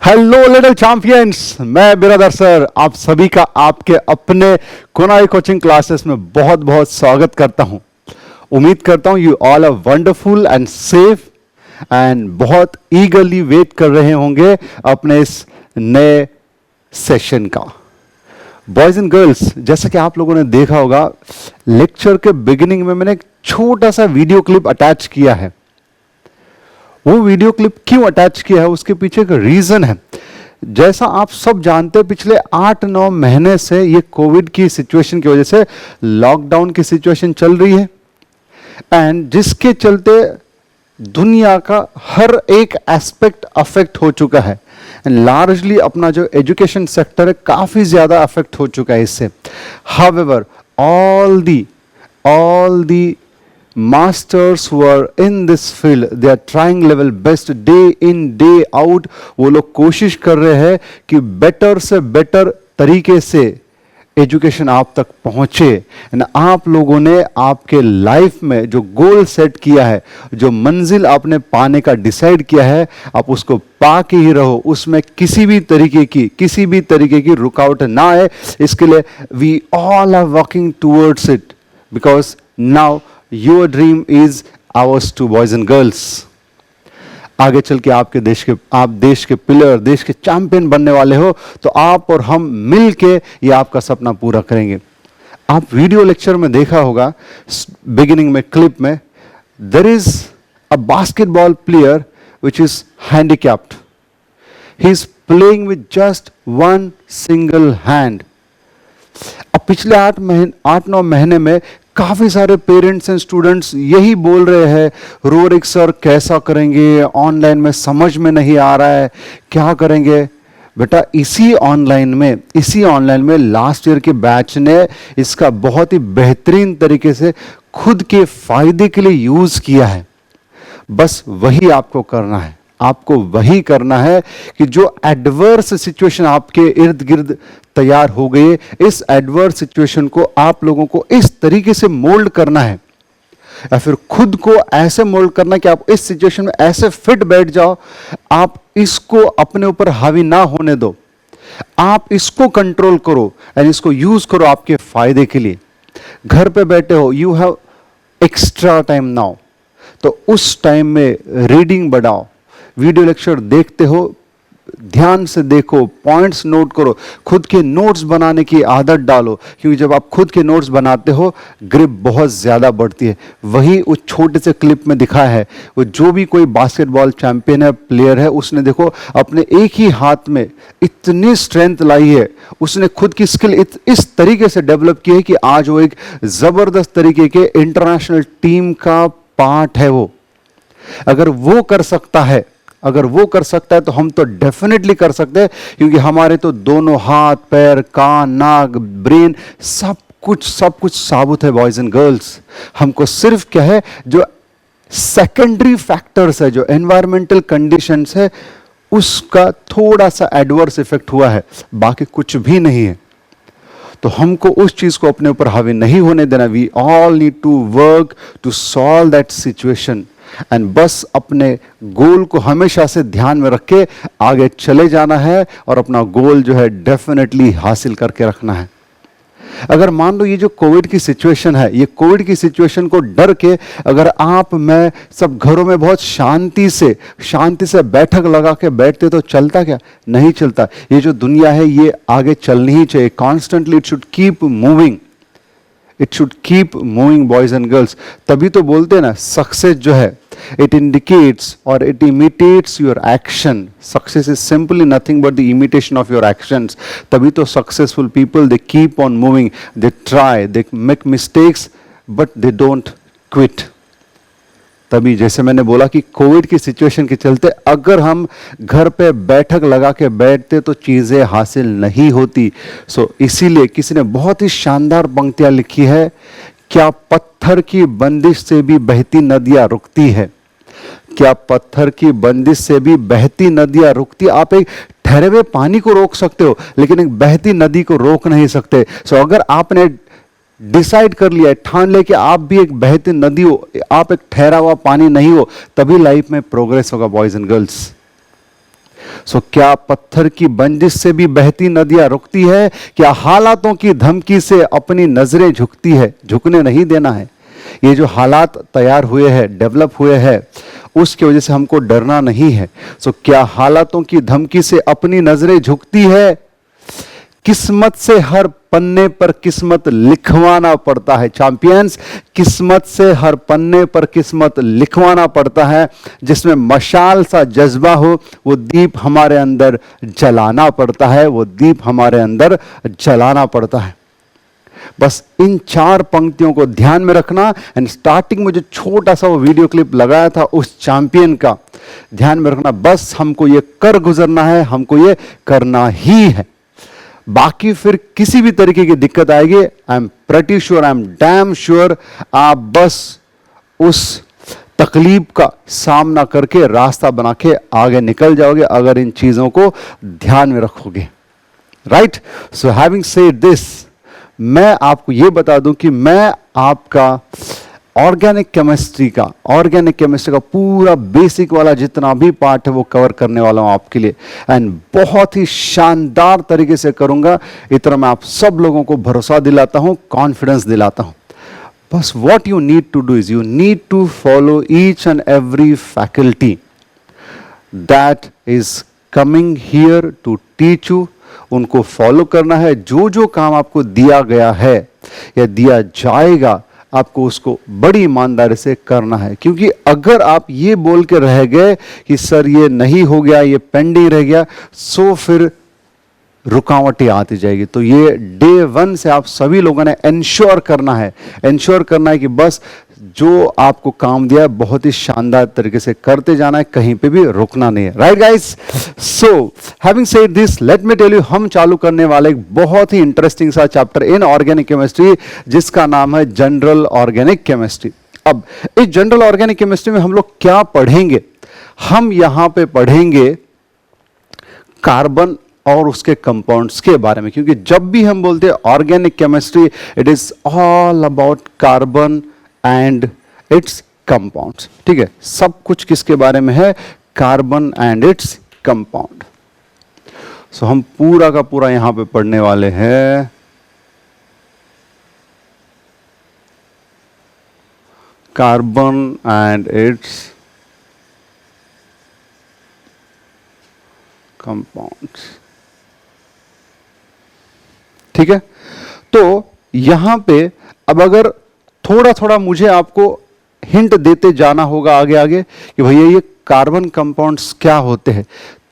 Hello little champions, मैं बिरादर sir आप सभी का आपके अपने कोनाई कोचिंग क्लासेस में बहुत बहुत स्वागत करता हूं। उम्मीद करता हूं you all are wonderful and safe and बहुत ईगरली वेट कर रहे होंगे अपने इस नए सेशन का। बॉयज एंड गर्ल्स, जैसा कि आप लोगों ने देखा होगा लेक्चर के बिगिनिंग में मैंने एक छोटा सा वीडियो क्लिप अटैच किया है। वो वीडियो क्लिप क्यों अटैच किया है उसके पीछे एक रीजन है। जैसा आप सब जानते हैं पिछले 8-9 महीने से ये कोविड की सिचुएशन की वजह से लॉकडाउन की सिचुएशन चल रही है एंड जिसके चलते दुनिया का हर एक एस्पेक्ट अफेक्ट हो चुका है एंड लार्जली अपना जो एजुकेशन सेक्टर है काफी ज्यादा अफेक्ट हो चुका है इससे। However all the masters who are in this field, they are trying level best day in day out। वो लोग कोशिश कर रहे हैं कि बेटर से बेटर तरीके से एजुकेशन आप तक पहुंचे एंड आप लोगों ने आपके लाइफ में जो गोल सेट किया है, जो मंजिल आपने पाने का डिसाइड किया है, आप उसको पा के ही रहो, उसमें किसी भी तरीके की रुकावट ना आए। इसके लिए we all are working towards it because now your dream is ours too boys and girls. आगे चल के आप देश के पिलर, देश के चैंपियन बनने वाले हो, तो आप और हम मिल के ये आपका सपना पूरा करेंगे। आप वीडियो लेक्चर में देखा होगा बिगिनिंग में क्लिप में, there is a basketball player which is handicapped. He is playing with just one single hand. अब पिछले 8-9 महीने में काफी सारे पेरेंट्स एंड स्टूडेंट्स यही बोल रहे हैं, रोरिक सर कैसा करेंगे, ऑनलाइन में समझ में नहीं आ रहा है, क्या करेंगे। बेटा इसी ऑनलाइन में लास्ट ईयर के बैच ने इसका बहुत ही बेहतरीन तरीके से खुद के फायदे के लिए यूज किया है। बस वही आपको करना है। आपको वही करना है कि जो एडवर्स सिचुएशन आपके इर्द गिर्द तैयार हो गई, इस एडवर्स सिचुएशन को आप लोगों को इस तरीके से मोल्ड करना है या फिर खुद को ऐसे मोल्ड करना कि आप इस सिचुएशन में ऐसे फिट बैठ जाओ, आप इसको अपने ऊपर हावी ना होने दो, आप इसको कंट्रोल करो एंड इसको यूज करो आपके फायदे के लिए। घर पे बैठे हो, you have extra time now, तो उस टाइम में रीडिंग बढ़ाओ। वीडियो लेक्चर देखते हो, ध्यान से देखो, पॉइंट्स नोट करो, खुद के नोट्स बनाने की आदत डालो, क्योंकि जब आप खुद के नोट्स बनाते हो ग्रिप बहुत ज्यादा बढ़ती है। वही उस छोटे से क्लिप में दिखा है, वो जो भी कोई बास्केटबॉल चैंपियन है, प्लेयर है, उसने देखो अपने एक ही हाथ में इतनी स्ट्रेंथ लाई है, उसने खुद की स्किल इस तरीके से डेवलप की है कि आज वो एक जबरदस्त तरीके के इंटरनेशनल टीम का पार्ट है। वो अगर वो कर सकता है तो हम तो डेफिनेटली कर सकते हैं, क्योंकि हमारे तो दोनों हाथ, पैर, कान, नाक, ब्रेन सब कुछ साबुत है। बॉयज एंड गर्ल्स, हमको सिर्फ क्या है, जो सेकेंडरी फैक्टर्स है, जो एनवायरमेंटल कंडीशंस है, उसका थोड़ा सा एडवर्स इफेक्ट हुआ है, बाकी कुछ भी नहीं है। तो हमको उस चीज को अपने ऊपर हावी नहीं होने देना। We all need to work to solve that situation and बस अपने गोल को हमेशा से ध्यान में रख के आगे चले जाना है और अपना गोल जो है डेफिनेटली हासिल करके रखना है। अगर मान लो ये जो कोविड की सिचुएशन है, ये कोविड की सिचुएशन को डर के अगर आप मैं सब घरों में बहुत शांति से बैठक लगा के बैठते तो चलता क्या? नहीं चलता। ये जो दुनिया है ये आगे चलनी ही चाहिए, constantly it should keep moving, boys and girls. तभी तो बोलते हैं ना, सक्सेस जो है it indicates or it imitates your action. Success is simply nothing but the imitation of your actions. तभी तो successful people, they keep on moving, they try, they make mistakes but they don't quit. तभी जैसे मैंने बोला कि Covid की situation के चलते अगर हम घर पे बैठक लगा के बैठते तो चीजें हासिल नहीं होती। इसीलिए किसी ने बहुत ही शानदार पंक्तियां लिखी है, क्या पत्थर की बंदिश से भी बहती नदियां रुकती है? क्या पत्थर की बंदिश से भी बहती नदियां रुकती? आप एक ठहरे हुए पानी को रोक सकते हो लेकिन एक बहती नदी को रोक नहीं सकते। अगर आपने डिसाइड कर लिया है, ठान ले कि आप भी एक बहती नदी हो, आप एक ठहरा हुआ पानी नहीं हो, तभी लाइफ में प्रोग्रेस होगा। बॉयज एंड गर्ल्स, सो क्या पत्थर की बंदिश से भी बहती नदियां रुकती है? क्या हालातों की धमकी से अपनी नजरें झुकती है? झुकने नहीं देना है। ये जो हालात तैयार हुए हैं, डेवलप हुए हैं, उसकी वजह से हमको डरना नहीं है। सो क्या हालातों की धमकी से अपनी नजरें झुकती है? किस्मत से हर पन्ने पर किस्मत लिखवाना पड़ता है चैंपियंस। किस्मत से हर पन्ने पर किस्मत लिखवाना पड़ता है। जिसमें मशाल सा जज्बा हो, वो दीप हमारे अंदर जलाना पड़ता है, वो दीप हमारे अंदर जलाना पड़ता है। बस इन 4 पंक्तियों को ध्यान में रखना। एंड स्टार्टिंग में जो छोटा सा वो वीडियो क्लिप लगाया था उस चैंपियन का ध्यान में रखना। बस हमको ये कर गुजरना है, हमको ये करना ही है। बाकी फिर किसी भी तरीके की दिक्कत आएगी, I am pretty sure, I am damn sure, आप बस उस तकलीफ का सामना करके रास्ता बना के आगे निकल जाओगे, अगर इन चीजों को ध्यान में रखोगे। Right? So having said this, मैं आपको यह बता दूं कि मैं आपका ऑर्गेनिक केमिस्ट्री का पूरा बेसिक वाला जितना भी पार्ट है वो कवर करने वाला हूं आपके लिए। एंड बहुत ही शानदार तरीके से करूंगा, इतना मैं आप सब लोगों को भरोसा दिलाता हूं, कॉन्फिडेंस दिलाता हूं। बस what you need to do is you need to follow each and every faculty that is coming here to teach you. उनको फॉलो करना है। जो जो काम आपको दिया गया है या दिया जाएगा, आपको उसको बड़ी ईमानदारी से करना है। क्योंकि अगर आप ये बोल के रह गए कि सर ये नहीं हो गया, ये पेंडिंग रह गया, सो फिर रुकावटें आती जाएगी। तो ये डे 1 से आप सभी लोगों ने इंश्योर करना है कि बस जो आपको काम दिया है बहुत ही शानदार तरीके से करते जाना है, कहीं पे भी रुकना नहीं है। Right guys? So having said this, let me tell you, हम चालू करने वाले एक बहुत ही इंटरेस्टिंग सा चैप्टर इन ऑर्गेनिक केमिस्ट्री जिसका नाम है जनरल ऑर्गेनिक केमिस्ट्री। अब इस जनरल ऑर्गेनिक केमिस्ट्री में हम लोग क्या पढ़ेंगे? हम यहां पे पढ़ेंगे कार्बन और उसके कंपाउंड्स के बारे में। क्योंकि जब भी हम बोलते हैं organic chemistry, it is all about carbon and its compounds. ठीक है? सब कुछ किसके बारे में है? Carbon and its compound. So हम पूरा का पूरा यहां पे पढ़ने वाले हैं कार्बन एंड इट्स कंपाउंड्स। ठीक है? तो यहां पे अब अगर थोड़ा थोड़ा मुझे आपको हिंट देते जाना होगा आगे आगे कि भैया ये कार्बन कंपाउंड्स क्या होते हैं,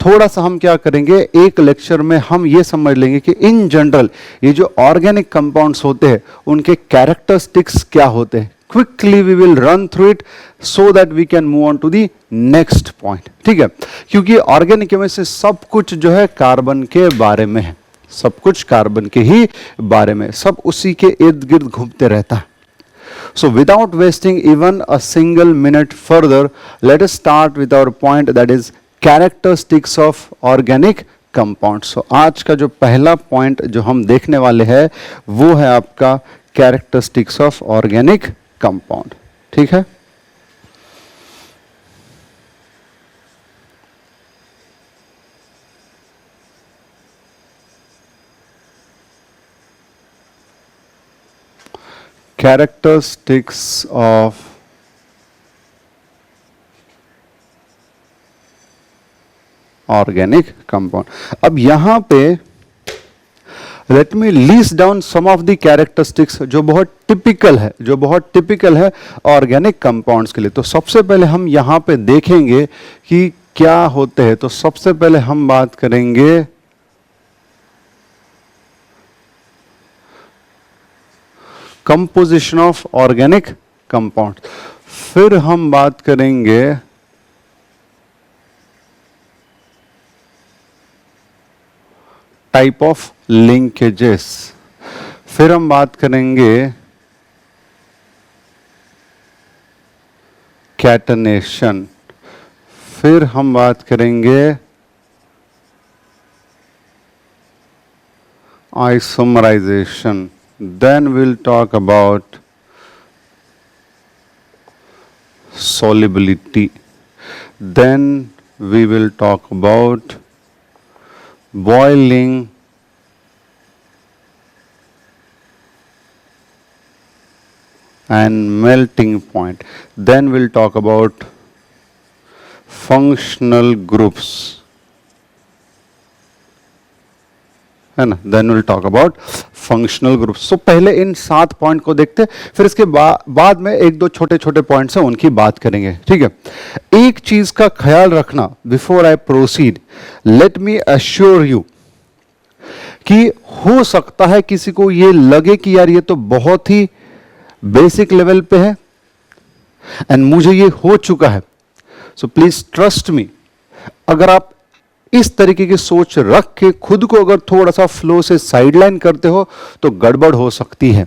थोड़ा सा हम क्या करेंगे, एक लेक्चर में हम ये समझ लेंगे कि इन जनरल ये जो ऑर्गेनिक कंपाउंड्स होते हैं उनके कैरेक्टरिस्टिक्स क्या होते हैं। Quickly we will run through it so that we can move on to the next point. ठीक है? क्योंकि ऑर्गेनिक केमिस्ट्री सब कुछ जो है कार्बन के बारे में है, सब कुछ कार्बन के ही बारे में, सब उसी के इर्द गिर्द घूमते रहता है। So without wasting even a single minute further, let us start with our point, that is characteristics of organic compounds. So आज का जो पहला पॉइंट जो हम देखने वाले हैं वो है आपका characteristics of organic compound. ठीक है? Characteristics of organic compound. अब यहां पे let me list down some of the characteristics जो बहुत टिपिकल है ऑर्गेनिक कंपाउंड्स के लिए। तो सबसे पहले हम यहां पे देखेंगे कि क्या होते हैं। तो सबसे पहले हम बात करेंगे कंपोजिशन ऑफ ऑर्गेनिक कंपाउंड, फिर हम बात करेंगे टाइप ऑफ लिंकेजेस, फिर हम बात करेंगे कैटनेशन, फिर हम बात करेंगे isomerisation, then we'll talk about solubility, then we will talk about boiling and melting point. Then we'll talk about functional groups, है ना. Then will talk about functional groups. So पहले इन 7 पॉइंट को देखते, फिर इसके बाद में एक दो छोटे छोटे पॉइंट्स हैं उनकी बात करेंगे. ठीक है. एक चीज का ख्याल रखना before I proceed, let me assure you कि हो सकता है किसी को ये लगे कि यार ये तो बहुत ही बेसिक लेवल पे है एंड मुझे ये हो चुका है. सो प्लीज ट्रस्ट मी, अगर आप इस तरीके की सोच रख के खुद को अगर थोड़ा सा फ्लो से साइडलाइन करते हो तो गड़बड़ हो सकती है.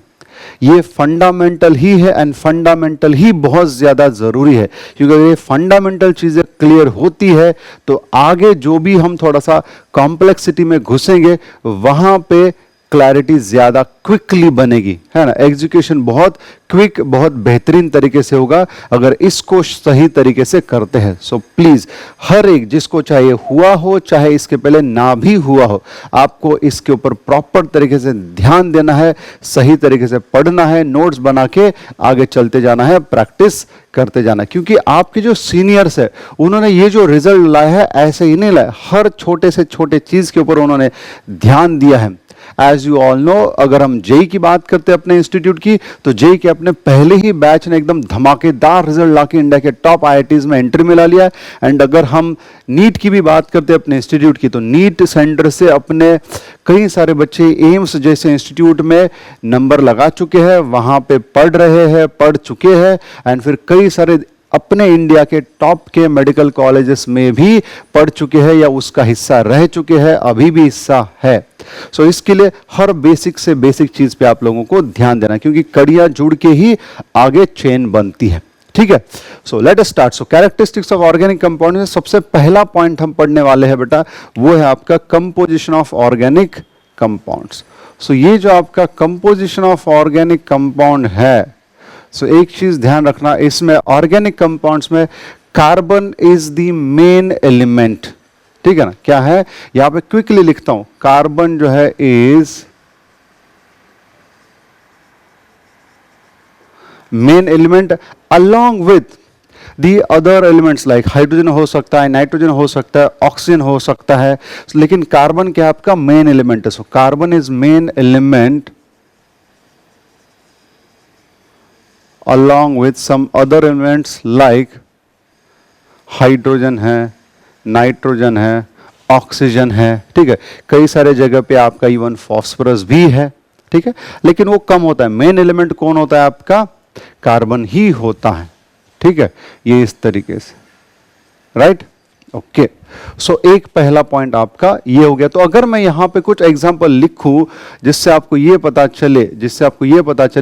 ये फंडामेंटल ही है एंड फंडामेंटल ही बहुत ज्यादा जरूरी है, क्योंकि ये फंडामेंटल चीजें क्लियर होती है तो आगे जो भी हम थोड़ा सा कॉम्प्लेक्सिटी में घुसेंगे वहां पे क्लैरिटी ज्यादा क्विकली बनेगी, है ना. एग्जीक्यूशन बहुत क्विक, बहुत बेहतरीन तरीके से होगा अगर इसको सही तरीके से करते हैं. सो प्लीज हर एक जिसको चाहे हुआ हो चाहे इसके पहले ना भी हुआ हो, आपको इसके ऊपर प्रॉपर तरीके से ध्यान देना है, सही तरीके से पढ़ना है, नोट्स बना के आगे चलते जाना है, प्रैक्टिस करते जाना. क्योंकि आपके जो सीनियर्स है उन्होंने ये जो रिजल्ट लाया है ऐसे ही नहीं लाया, हर छोटे से छोटे चीज के ऊपर उन्होंने ध्यान दिया है. एज यू ऑल नो, अगर हम जेई की बात करते हैं अपने इंस्टीट्यूट की, तो जेई के अपने पहले ही बैच ने एकदम धमाकेदार रिजल्ट लाके इंडिया के टॉप आईआईटीज में एंट्री मिला लिया है. एंड अगर हम नीट की भी बात करते हैं अपने इंस्टीट्यूट की, तो नीट सेंटर से अपने कई सारे बच्चे एम्स जैसे इंस्टीट्यूट में नंबर लगा चुके हैं, वहां पे पढ़ रहे हैं, पढ़ चुके हैं एंड फिर कई सारे अपने इंडिया के टॉप के मेडिकल कॉलेजेस में भी पढ़ चुके हैं या उसका हिस्सा रह चुके हैं, अभी भी हिस्सा है. सो इसके लिए हर बेसिक से बेसिक चीज पे आप लोगों को ध्यान देना, क्योंकि कड़ियां जुड़ के ही आगे चेन बनती है. ठीक है. So let us start. So characteristics of organic compound में सबसे पहला पॉइंट हम पढ़ने वाले हैं बेटा, वो है आपका कंपोजिशन ऑफ ऑर्गेनिक कंपाउंड्स. सो ये जो आपका कंपोजिशन ऑफ ऑर्गेनिक कंपाउंड है, सो एक चीज ध्यान रखना, इसमें ऑर्गेनिक कंपाउंड्स में carbon is the main element. ठीक है ना. क्या है, यहां पे क्विकली लिखता हूं, कार्बन जो है is main element along with the other elements like hydrogen हो सकता है, नाइट्रोजन हो सकता है, ऑक्सीजन हो सकता है, लेकिन कार्बन क्या आपका मेन एलिमेंट है. So carbon is main element along with some other elements like hydrogen है, नाइट्रोजन है, ऑक्सीजन है. ठीक है. कई सारे जगह पे आपका इवन फॉस्फोरस भी है. ठीक है. लेकिन वो कम होता है. मेन एलिमेंट कौन होता है आपका, कार्बन ही होता है. ठीक है. ये इस तरीके से, राइट. ओके. सो एक पहला पॉइंट आपका ये हो गया. तो अगर मैं यहां पे कुछ एग्जांपल लिखूं जिससे आपको ये पता चले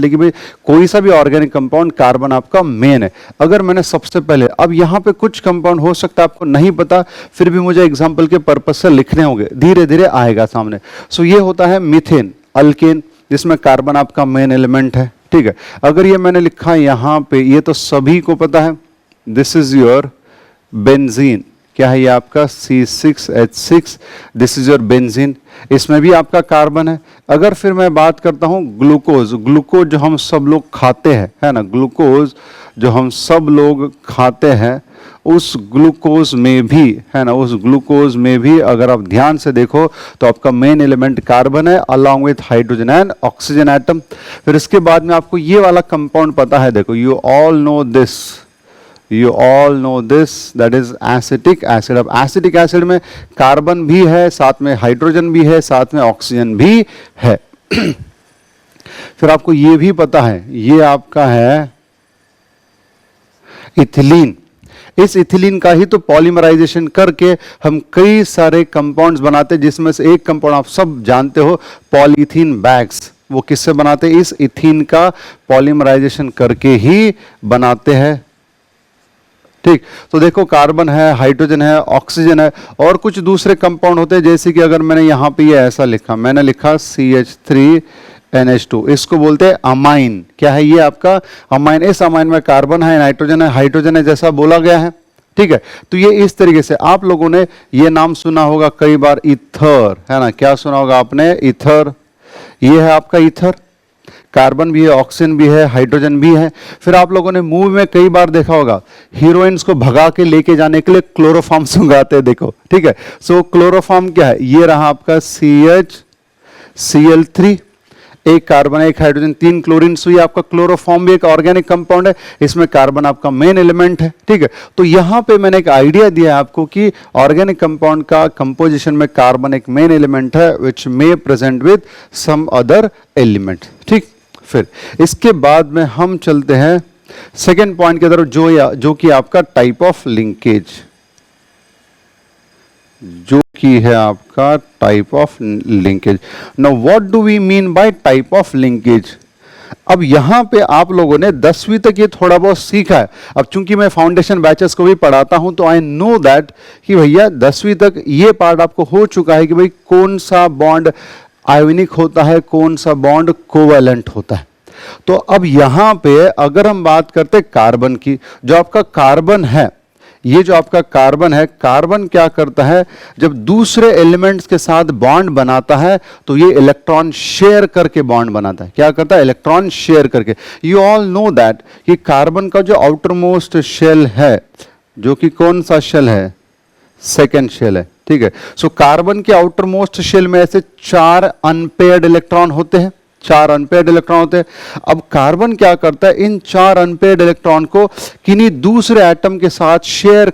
कि भाई कोई सा भी ऑर्गेनिक कंपाउंड कार्बन आपका मेन है. अगर मैंने सबसे पहले, अब यहां पे कुछ कंपाउंड हो सकता है आपको नहीं पता, फिर भी मुझे एग्जांपल के पर्पस से लिखने होंगे, धीरे धीरे आएगा सामने. सो ये होता है मीथेन, अल्केन, जिसमें कार्बन आपका मेन एलिमेंट है. ठीक है. अगर ये मैंने लिखा यहां पे, ये तो सभी को पता है, दिस इज योर बेंजीन. क्या है ये आपका C6H6, this is your benzene. इसमें भी आपका कार्बन है. अगर फिर मैं बात करता हूं ग्लूकोज, ग्लूकोज जो हम सब लोग खाते हैं, है ना, ग्लूकोज जो हम सब लोग खाते हैं, उस ग्लूकोज में भी, है ना, उस ग्लूकोज में भी अगर आप ध्यान से देखो तो आपका मेन एलिमेंट कार्बन है along with hydrogen and oxygen atom. फिर इसके बाद में आपको ये वाला कंपाउंड पता है, देखो, you all know this, that is acetic acid. अब एसिटिक एसिड में कार्बन भी है, साथ में हाइड्रोजन भी है, साथ में ऑक्सीजन भी है. फिर आपको ये भी पता है, ये आपका है इथिलीन. इस इथिलीन का ही तो पॉलीमराइजेशन करके हम कई सारे कंपाउंड्स बनाते हैं, जिसमें से एक कंपाउंड आप सब जानते हो, पॉलीथीन बैग्स. वो किससे बनाते हैं, इस इथीन का पॉलीमराइजेशन करके ही बनाते हैं. ठीक. तो देखो, कार्बन है, हाइड्रोजन है, ऑक्सीजन है, और कुछ दूसरे कंपाउंड होते हैं, जैसे कि अगर मैंने यहां पे ये ऐसा लिखा, मैंने लिखा CH3NH2, इसको बोलते हैं अमाइन. क्या है ये आपका अमाइन. इस अमाइन में कार्बन है, नाइट्रोजन है, हाइड्रोजन है, जैसा बोला गया है. ठीक है। तो ये इस तरीके से आप लोगों ने ये नाम सुना होगा कई बार, ईथर, है ना, क्या सुना होगा आपने, ईथर। ये है आपका ईथर, कार्बन भी है, ऑक्सीजन भी है, हाइड्रोजन भी है। फिर आप लोगों ने मूवी में कई बार देखा होगा, हीरोइंस को भगा के लेके जाने के लिए क्लोरोफॉर्म सुंघाते हैं, देखो, ठीक है। सो क्लोरोफॉर्म क्या है, ये रहा आपका CH Cl3, एक कार्बन एक हाइड्रोजन 3 क्लोरीन, सो ये आपका क्लोरोफॉर्म भी एक ऑर्गेनिक कंपाउंड है, इसमें कार्बन आपका मेन एलिमेंट है, ठीक है। तो यहां पे मैंने एक आइडिया दिया आपको कि ऑर्गेनिक कंपाउंड का कंपोजिशन में कार्बन एक मेन एलिमेंट है which may present with some other element, ठीक। फिर इसके बाद में हम चलते हैं सेकेंड पॉइंट की तरफ, जो कि आपका टाइप ऑफ लिंकेज, जो की है आपका type of linkage. Now what do we mean by type of linkage. अब यहां पे आप लोगों ने 10वीं तक ये थोड़ा बहुत सीखा है। अब चूंकि मैं फाउंडेशन बैचेस को भी पढ़ाता हूं तो आई नो दैट कि भैया 10वीं तक ये पार्ट आपको हो चुका है कि भाई कौन सा बॉन्ड आयोनिक होता है, कौन सा बॉन्ड कोवैलेंट होता है। तो अब यहां पे अगर हम बात करते हैं कार्बन की, जो आपका कार्बन है, ये जो आपका कार्बन है, कार्बन क्या करता है, जब दूसरे एलिमेंट्स के साथ बॉन्ड बनाता है तो ये इलेक्ट्रॉन शेयर करके बॉन्ड बनाता है। क्या करता है, इलेक्ट्रॉन शेयर करके। यू ऑल नो दैट कि कार्बन का जो आउटर मोस्ट शेल है, जो कि कौन सा शेल है, सेकेंड शेल है, ठीक है। सो कार्बन के आउटर मोस्ट शेल में ऐसे 4 अनपेयर्ड इलेक्ट्रॉन होते हैं, 4 अनपेयर्ड इलेक्ट्रॉन होते हैं। अब कार्बन क्या करता है, इन 4 अनपेयर्ड इलेक्ट्रॉन को किन्हीं दूसरे एटम के साथ शेयर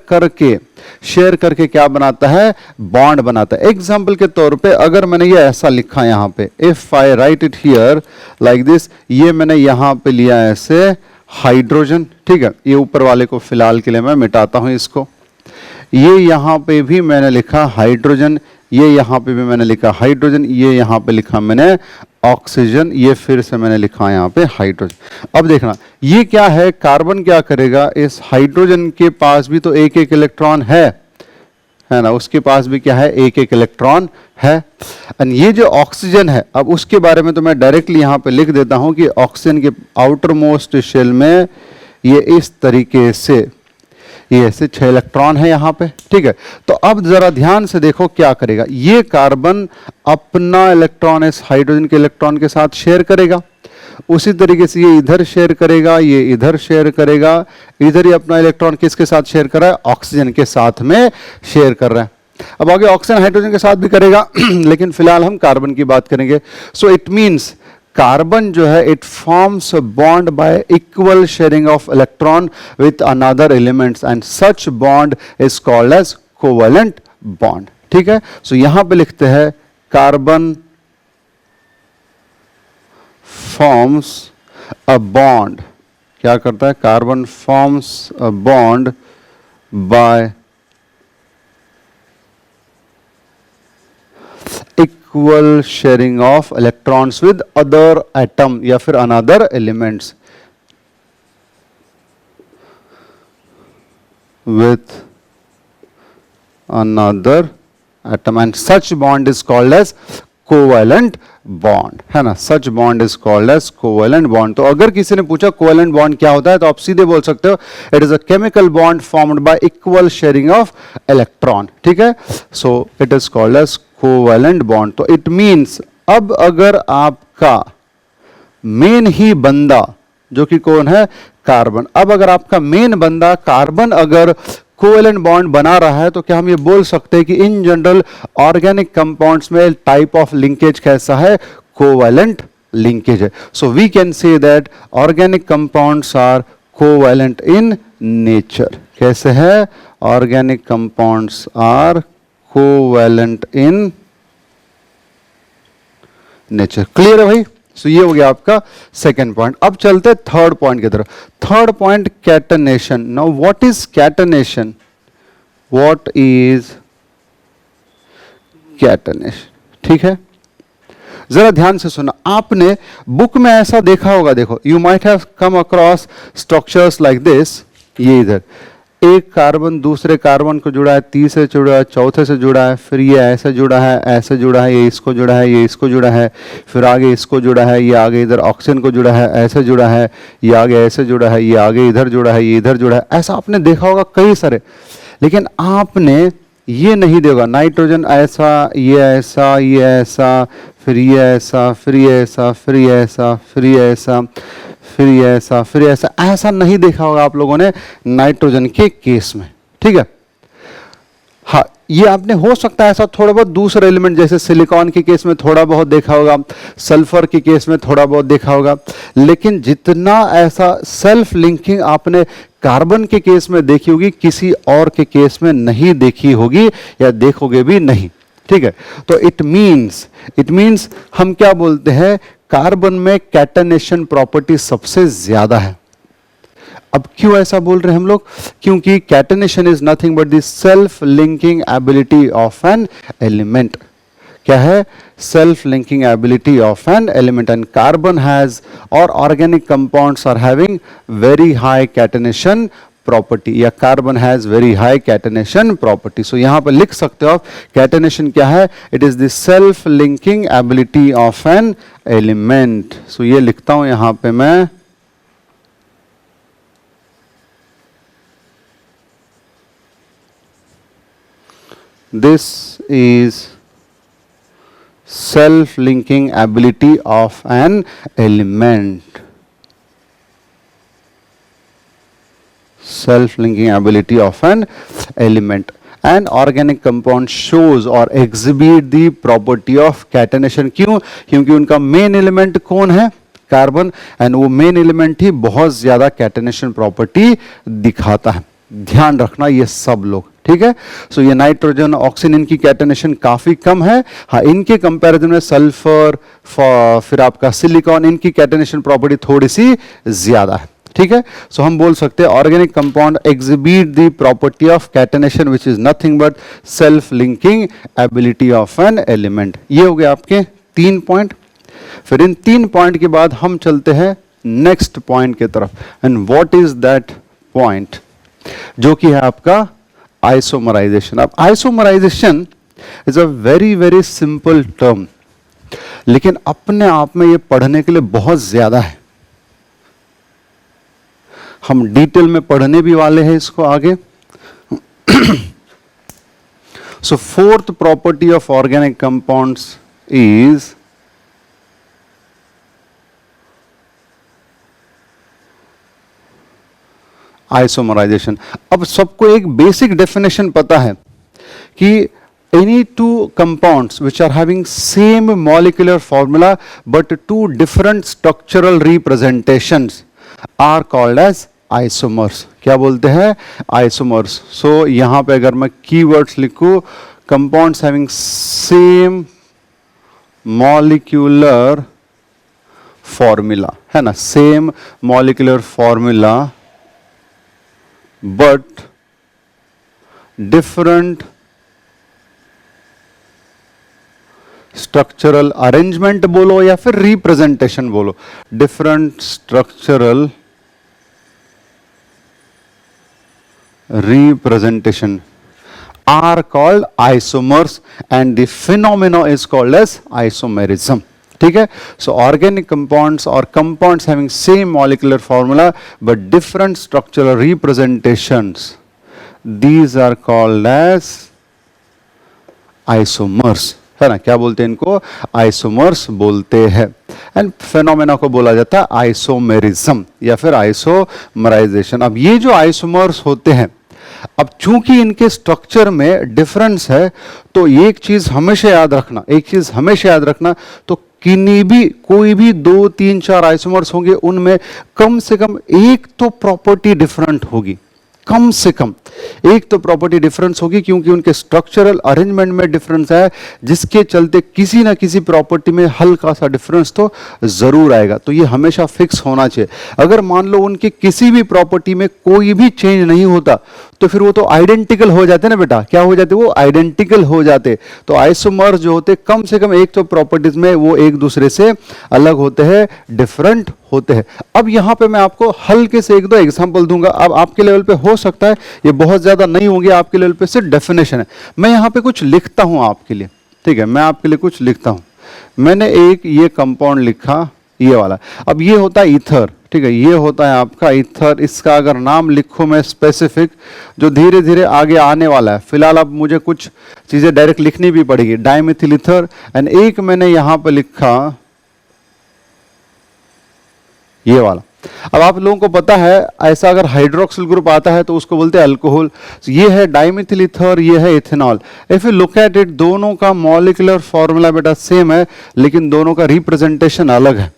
करके क्या बनाता है, बॉन्ड बनाता है। एग्जाम्पल के तौर पे अगर मैंने ये ऐसा लिखा यहां पे, if I right it here like this, ये मैंने यहां पे लिया ऐसे हाइड्रोजन, ठीक है। ये ऊपर वाले को फिलहाल के लिए मैं मिटाता हूं इसको। ये यहां पे भी मैंने लिखा हाइड्रोजन, ये यहां पे भी मैंने लिखा हाइड्रोजन, ये यहां पे लिखा मैंने ऑक्सीजन, ये फिर से मैंने लिखा यहां पे हाइड्रोजन। अब देखना ये क्या है, कार्बन क्या करेगा, इस हाइड्रोजन के पास भी तो एक एक इलेक्ट्रॉन है ना, उसके पास भी क्या है, एक एक इलेक्ट्रॉन है। एंड ये जो ऑक्सीजन है, अब उसके बारे में तो मैं डायरेक्टली यहां पे लिख देता हूं कि ऑक्सीजन के आउटर मोस्ट शेल में ये इस तरीके से ये ऐसे 6 इलेक्ट्रॉन है यहां पे, ठीक है। तो अब जरा ध्यान से देखो क्या करेगा, ये कार्बन अपना इलेक्ट्रॉन इस हाइड्रोजन के इलेक्ट्रॉन के साथ शेयर करेगा, उसी तरीके से ये इधर शेयर करेगा, ये इधर शेयर करेगा, इधर ही अपना इलेक्ट्रॉन किसके साथ शेयर कर रहा है, ऑक्सीजन के साथ में शेयर कर रहा है। अब आगे ऑक्सीजन हाइड्रोजन के साथ भी करेगा लेकिन फिलहाल हम कार्बन की बात करेंगे। सो इट मीन्स कार्बन जो है, it forms a bond by equal sharing of electron with another elements and such bond is called as covalent bond, ठीक है। सो यहां पे लिखते हैं कार्बन फॉर्म्स अ बॉन्ड, क्या करता है, carbon forms a bond by equal sharing of electrons with other atom या फिर another elements, with another atom and such bond is called as covalent bond, है ना, such bond is called as covalent bond। तो अगर किसी ने पूछा covalent bond क्या होता है तो आप सीधे बोल सकते हो it is a chemical bond formed by equal sharing of electron, ठीक है। so it is called as covalent bond। तो it means अब अगर आपका मेन ही बंदा जो कि कौन है, कार्बन, अब अगर आपका मेन बंदा कार्बन अगर कोवेलेंट बॉन्ड बना रहा है तो क्या हम ये बोल सकते हैं कि इन जनरल ऑर्गेनिक कंपाउंड्स में टाइप ऑफ लिंकेज कैसा है, कोवेलेंट लिंकेज है। So we can say that organic compounds are covalent in nature. कैसे है, organic compounds are covalent in nature. Clear है भाई। सो ये हो गया आपका सेकेंड पॉइंट। अब चलते थर्ड पॉइंट की तरफ। Third point, catenation. Now what is catenation, what is catenation, ठीक है। जरा ध्यान से सुना, आपने बुक में ऐसा देखा होगा, देखो you might have come across structures like this, ये इधर एक कार्बन दूसरे कार्बन को जुड़ा है, तीसरे से जुड़ा है, चौथे से जुड़ा है, फिर ये ऐसे जुड़ा है, ऐसे जुड़ा है, ये इसको जुड़ा है, ये इसको जुड़ा है, फिर आगे इसको जुड़ा है, ये आगे इधर ऑक्सीजन को जुड़ा है, ऐसे जुड़ा है, ये आगे ऐसे जुड़ा है, ये आगे इधर जुड़ा है, ये इधर जुड़ा है। ऐसा आपने देखा होगा कई सारे, लेकिन आपने ये नहीं देखा नाइट्रोजन ऐसा, ये ऐसा, ये ऐसा, फिर ये ऐसा, फिर ये ऐसा, फिर ये ऐसा, फिर ये ऐसा, फिर ये ऐसा, फिर ऐसा, ऐसा नहीं देखा होगा आप लोगों ने नाइट्रोजन के केस में। ठीक है, हाँ ये आपने हो सकता है ऐसा थोड़ा बहुत दूसरे एलिमेंट जैसे सिलिकॉन के केस में थोड़ा बहुत देखा होगा, सल्फर के केस में थोड़ा बहुत देखा होगा, लेकिन जितना ऐसा सेल्फ लिंकिंग आपने कार्बन के केस में देखी होगी किसी और के केस में नहीं देखी होगी या देखोगे भी नहीं। ठीक है, तो इट मीन्स हम क्या बोलते हैं, कार्बन में कैटनेशन प्रॉपर्टी सबसे ज्यादा है। अब क्यों ऐसा बोल रहे हैं हम लोग, क्योंकि catenation is nothing but the self linking ability of an element. क्या है, self linking ability of an element, and carbon has और organic compounds are having very high catenation property, या carbon has very high catenation property. So यहां पर लिख सकते हो आप कैटनेशन क्या है, it is the self linking ability of an element. So ये लिखता हूं यहां पे मैं, this is self-linking ability of an element. Self-linking ability of an element. An organic compound shows or exhibit the property of catenation. क्यों? क्योंकि उनका main element कौन है, कार्बन, एंड वो मेन एलिमेंट ही बहुत ज्यादा कैटेनेशन प्रॉपर्टी दिखाता है। ध्यान रखना ये सब लोग, ठीक है। सो ये नाइट्रोजन, ऑक्सीजन, इनकी कैटेनेशन काफी कम है। हाँ, इनके कंपैरिजन में सल्फर, फिर आपका सिलिकॉन, इनकी कैटेनेशन प्रॉपर्टी थोड़ी सी ज्यादा है। ठीक है, सो हम बोल सकते हैं organic compound exhibit the property of catenation which is nothing but self linking ability of an element. ये हो गए आपके 3 पॉइंट। फिर इन 3 पॉइंट के बाद हम चलते हैं नेक्स्ट पॉइंट की तरफ, and what is that point, जो कि है आपका आइसोमराइजेशन। अब isomerization is a very very simple term, लेकिन अपने आप में ये पढ़ने के लिए बहुत ज्यादा है। हम डिटेल में पढ़ने भी वाले हैं इसको आगे। So fourth property of organic compounds is isomerization. अब सबको एक बेसिक डेफिनेशन पता है कि any two compounds which are having same molecular formula but two different structural representations are called as isomers। क्या बोलते हैं, isomers। सो यहां पे अगर मैं keywords लिखूं, compounds having same molecular formula, है ना, same molecular formula but different structural arrangement बोलो या फिर रिप्रेजेंटेशन बोलो, different structural representation are called isomers and the phenomena is called as isomerism. ठीक है, सो ऑर्गेनिक कंपाउंड्स और compounds having same molecular formula but different structural representations, these are called as isomers, है ना। क्या बोलते हैं इनको, आइसोमर्स बोलते हैं। एंड फेनोमेना को बोला जाता है आइसोमेरिज्म या फिर आइसोमराइजेशन। अब ये जो आइसोमर्स होते हैं, अब चूंकि इनके स्ट्रक्चर में डिफरेंस है, तो एक चीज हमेशा याद रखना, तो किन्हीं भी कोई भी 2, 3, 4 आइसोमर्स होंगे, उनमें कम से कम एक तो प्रॉपर्टी डिफरेंट होगी, कम से कम एक तो प्रॉपर्टी डिफरेंस होगी, क्योंकि उनके स्ट्रक्चरल अरेंजमेंट में डिफरेंस है, जिसके चलते किसी ना किसी प्रॉपर्टी में हल्का सा डिफरेंस तो जरूर आएगा। तो ये हमेशा फिक्स होना चाहिए। अगर मान लो उनके किसी भी प्रॉपर्टी में कोई भी चेंज नहीं होता, तो फिर वो तो आइडेंटिकल हो जाते ना बेटा, क्या हो जाते, वो आइडेंटिकल हो जाते। तो आइसोमर जो होते कम से कम एक तो प्रॉपर्टीज में वो एक दूसरे से अलग होते हैं, डिफरेंट होते हैं। अब यहाँ पे मैं आपको हल्के से एक दो एग्जांपल दूंगा। अब आपके लेवल पे हो सकता है ये बहुत ज्यादा नहीं होंगे, आपके लेवल पे सिर्फ डेफिनेशन है। मैं यहाँ पे कुछ लिखता हूँ आपके लिए, ठीक है, मैं आपके लिए कुछ लिखता हूँ। मैंने एक ये कंपाउंड लिखा, ये वाला। अब ये होता है ईथर, ठीक है, ये होता है आपका ईथर। इसका अगर नाम लिखूं मैं स्पेसिफिक, जो धीरे धीरे आगे आने वाला है, फिलहाल अब मुझे कुछ चीजें डायरेक्ट लिखनी भी पड़ेगी, डाइमिथिल ईथर। एंड एक मैंने यहां पर लिखा ये वाला। अब आप लोगों को पता है ऐसा अगर हाइड्रोक्सिल ग्रुप आता है तो उसको बोलते हैं अल्कोहल। ये है डाइमिथिल ईथर, ये है ethanol. If you look at it, दोनों का मॉलिक्यूलर फॉर्मूला बेटा सेम है, लेकिन दोनों का रिप्रेजेंटेशन अलग है।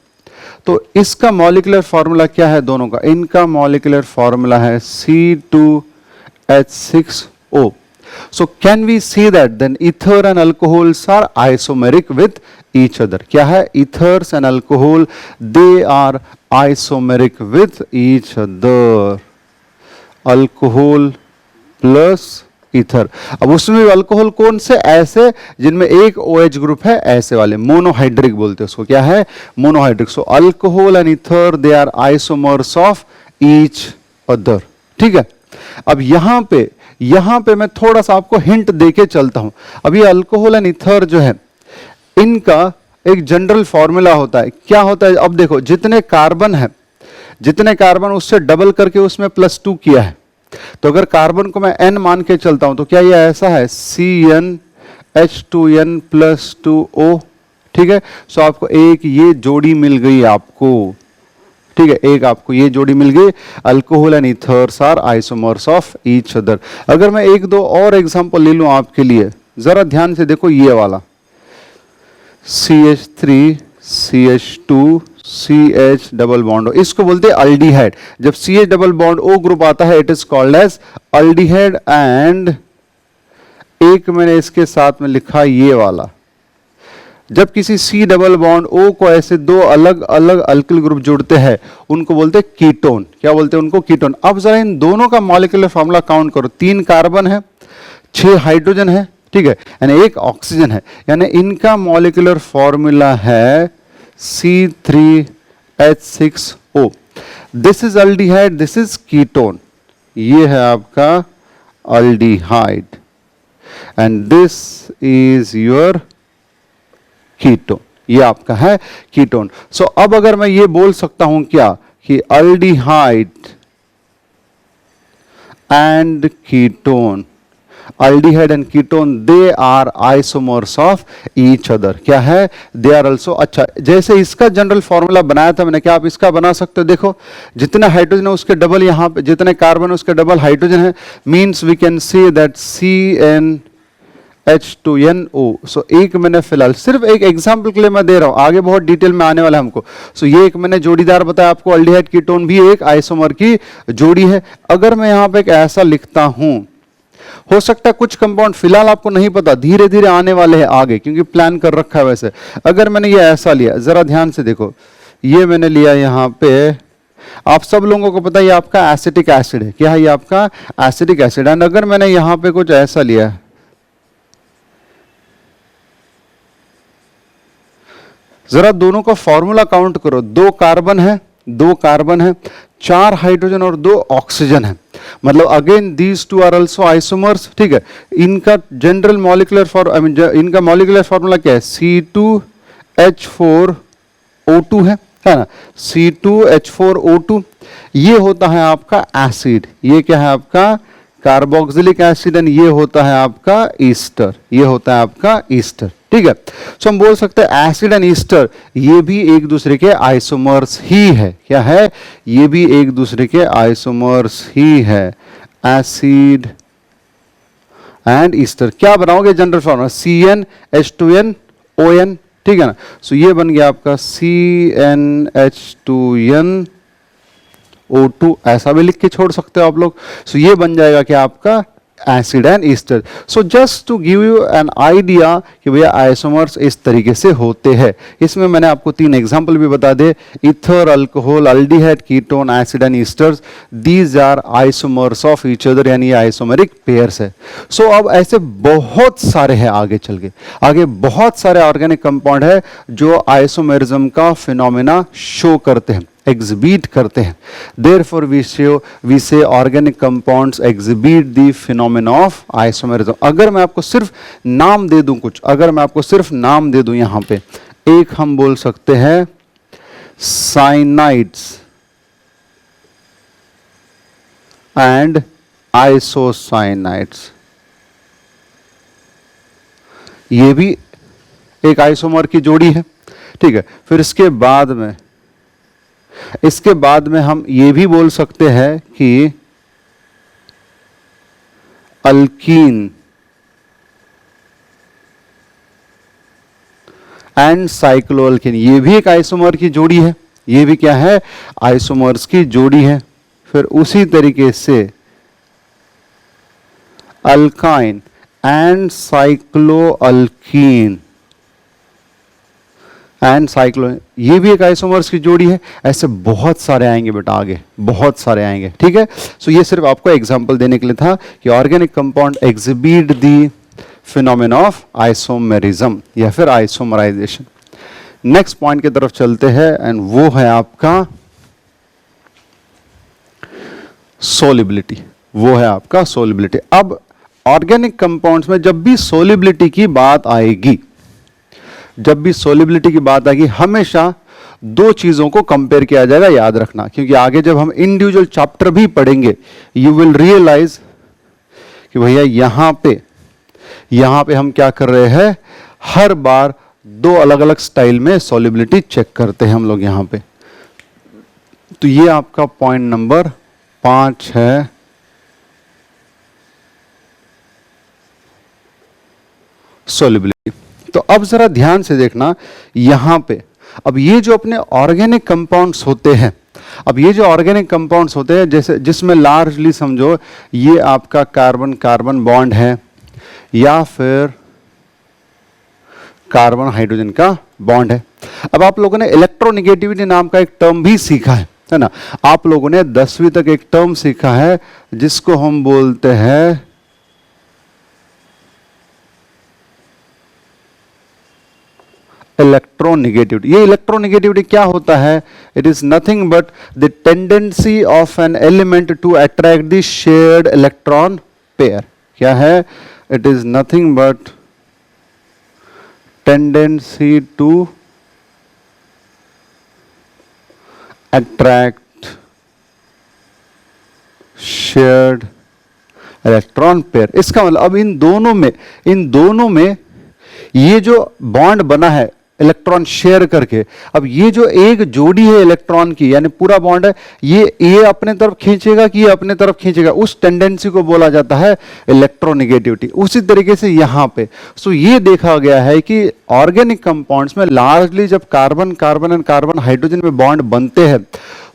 तो इसका मॉलिक्यूलर फॉर्मूला क्या है दोनों का? इनका मॉलिक्यूलर फॉर्मूला है C2H6O. So can we see that then ether and alcohols are isomeric with each other? क्या है? Ethers and alcohol, they are isomeric with each other. Alcohol plus ether. अब उसमें अल्कोहल कौन से? ऐसे जिनमें एक OH ग्रुप है, ऐसे वाले मोनोहाइड्रिक बोलते हैं उसको। क्या है? Monohydric. So alcohol and ether they are isomers of each other, ठीक है। अब यहां पे मैं थोड़ा सा आपको हिंट देके चलता हूं। अब ये अल्कोहल एंड ईथर जो है, इनका एक जनरल फॉर्मूला होता है। क्या होता है? अब देखो, जितने कार्बन उससे डबल करके उसमें +2 किया है। तो अगर कार्बन को मैं n मान के चलता हूं तो क्या ये ऐसा है? CnH2n + 2O, ठीक है। सो आपको एक ये जोड़ी मिल गई आपको, ठीक है, एक आपको ये जोड़ी मिल गई। Alcohol and ethers are isomers of each other. अगर मैं एक दो और एग्जांपल ले लूं आपके लिए, जरा ध्यान से देखो। ये वाला CH3 CH2 CH double bond, इसको बोलते हैं अल्डिहाइड। जब CH double bond O group आता है, it is called as aldehyde. And एक मैंने इसके साथ में लिखा ये वाला, जब किसी C डबल बॉन्ड O को ऐसे दो अलग अलग अल्किल ग्रुप जुड़ते हैं, उनको बोलते हैं कीटोन। क्या बोलते हैं उनको? कीटोन। अब जरा इन दोनों का मॉलिक्यूलर फॉर्मूला काउंट करो। 3 कार्बन है, 6 हाइड्रोजन है, ठीक है, यानी 1 ऑक्सीजन है। यानी इनका मॉलिक्यूलर फॉर्मूला है C3H6O. This is aldehyde, this is ketone. ये है आपका aldehyde and this is your ketone. ये आपका है कीटोन। सो अब अगर मैं ये बोल सकता हूं क्या कि aldehyde and ketone, aldehyde and ketone they are isomers of each other. क्या है? They are also. अच्छा, जैसे इसका जनरल फॉर्मूला बनाया था मैंने, क्या आप इसका बना सकते हो? देखो, जितने हाइड्रोजन है उसके डबल यहां पे, जितने कार्बन है उसके डबल हाइड्रोजन है। Means we can see that CnH2nO। So एक मैंने फिलहाल सिर्फ एक एग्जांपल के लिए मैं दे रहा हूं, आगे बहुत डिटेल में आने वाला है हमको। सो ये एक मैंने जोड़ीदार बताया आपको, अल्डिहाइड कीटोन भी एक आइसोमर की जोड़ी है। अगर मैं यहां पे एक ऐसा लिखता हूं, हो सकता है कुछ कंपाउंड फिलहाल आपको नहीं पता, धीरे धीरे आने वाले हैं आगे, क्योंकि प्लान कर रखा है वैसे। अगर मैंने ये ऐसा लिया, जरा ध्यान से देखो, ये मैंने लिया यहां पे, आप सब लोगों को पता है ये आपका एसिटिक एसिड है। क्या है? ये आपका एसिटिक एसिड। एंड अगर मैंने यहां पे कुछ ऐसा लिया, जरा दोनों का फॉर्मूला काउंट करो। 2 कार्बन है, 4 हाइड्रोजन और 2 ऑक्सीजन है। मतलब again these 2 are also isomers, ठीक है। इनका जनरल मॉलिक्यूलर इनका मॉलिक्यूलर फॉर्मूला क्या है? C2H4O2 है ना? C2H4O2। ये होता है आपका एसिड। ये क्या है? आपका कार्बोक्सिलिक एसिड। एंड ये होता है आपका ईस्टर। ये होता है आपका ईस्टर, ठीक है। सो हम बोल सकते हैं एसिड एंड ईस्टर ये भी एक दूसरे के आइसोमर्स ही है। क्या है? ये भी एक दूसरे के आइसोमर्स ही है, एसिड एंड ईस्टर। क्या बनाओगे जनरल फॉर्मूला? CnH2nOn, ठीक है ना। सो ये बन गया आपका CnH2nO2। ऐसा भी लिख के छोड़ सकते हो आप लोग। सो ये बन जाएगा क्या आपका acid and ester. So just to give you an idea कि भैया आइसोमर्स इस तरीके से होते हैं। इसमें मैंने आपको 3 एग्जांपल भी बता दे, ether, alcohol, aldehyde, ketone, acid and esters, these are isomers of each other, यानी आइसोमेरिक पेयर्स है। सो अब ऐसे बहुत सारे हैं, आगे चल के आगे बहुत सारे ऑर्गेनिक कंपाउंड है जो आइसोमेरिज्म का फिनोमेना शो करते हैं, एग्जिबिट करते हैं। Therefore we say organic compounds exhibit the phenomena of isomerism। अगर मैं आपको सिर्फ नाम दे दूं कुछ, अगर मैं आपको सिर्फ नाम दे दूं यहां पे, एक हम बोल सकते हैं साइनाइड्स एंड आइसोसाइनाइड्स, ये भी एक आइसोमर की जोड़ी है, ठीक है। फिर इसके बाद में हम ये भी बोल सकते हैं कि अल्कीन एंड साइक्लोअल्कीन, ये भी एक आइसोमर की जोड़ी है, ये भी क्या है, आइसोमर्स की जोड़ी है। फिर उसी तरीके से अल्काइन एंड साइक्लोअल्कीन एंड साइक्लो, ये भी एक आइसोमर्स की जोड़ी है। ऐसे बहुत सारे आएंगे बेटा, आगे बहुत सारे आएंगे, ठीक है। सो ये सिर्फ आपको एग्जांपल देने के लिए था कि organic compound exhibit the phenomena of isomerism या फिर आइसोमराइजेशन। नेक्स्ट पॉइंट की तरफ चलते हैं एंड वो है आपका सोलिबिलिटी, वो है आपका सोलिबिलिटी। अब ऑर्गेनिक कंपाउंड्स में जब भी सोलिबिलिटी की बात आएगी, जब भी सोलिबिलिटी की बात आएगी, हमेशा 2 चीजों को कंपेयर किया जाएगा, याद रखना, क्योंकि आगे जब हम इंडिविजुअल चैप्टर भी पढ़ेंगे यू विल रियलाइज कि भैया यहां पे हम क्या कर रहे हैं, हर बार 2 अलग अलग स्टाइल में सोलिबिलिटी चेक करते हैं हम लोग यहां पे। तो ये आपका पॉइंट नंबर 5 है, सोलिबिलिटी। तो अब जरा ध्यान से देखना यहां पे, अब ये जो अपने ऑर्गेनिक कंपाउंड्स होते हैं, अब ये जो ऑर्गेनिक कंपाउंड्स होते हैं, जैसे जिसमें लार्जली समझो ये आपका कार्बन कार्बन बॉन्ड है या फिर कार्बन हाइड्रोजन का बॉन्ड है। अब आप लोगों ने इलेक्ट्रोनेगेटिविटी नाम का एक टर्म भी सीखा है ना, आप लोगों ने 10वीं तक एक टर्म सीखा है जिसको हम बोलते हैं इलेक्ट्रोनेगेटिविटी। ये इलेक्ट्रोनेगेटिविटी क्या होता है, it is nothing but the tendency of an element to attract the shared electron pair. क्या है, it is nothing but tendency to attract shared electron pair. इसका मतलब अब इन दोनों में ये जो बॉन्ड बना है इलेक्ट्रॉन शेयर करके, अब ये जो एक जोड़ी है इलेक्ट्रॉन की, यानी पूरा बॉन्ड है, ये अपने तरफ खींचेगा कि ये अपने तरफ खींचेगा, उस टेंडेंसी को बोला जाता है इलेक्ट्रोनेगेटिविटी। उसी तरीके से यहां पे सो ये देखा गया है कि ऑर्गेनिक कंपाउंड्स में लार्जली जब carbon carbon and carbon hydrogen में बॉन्ड बनते हैं,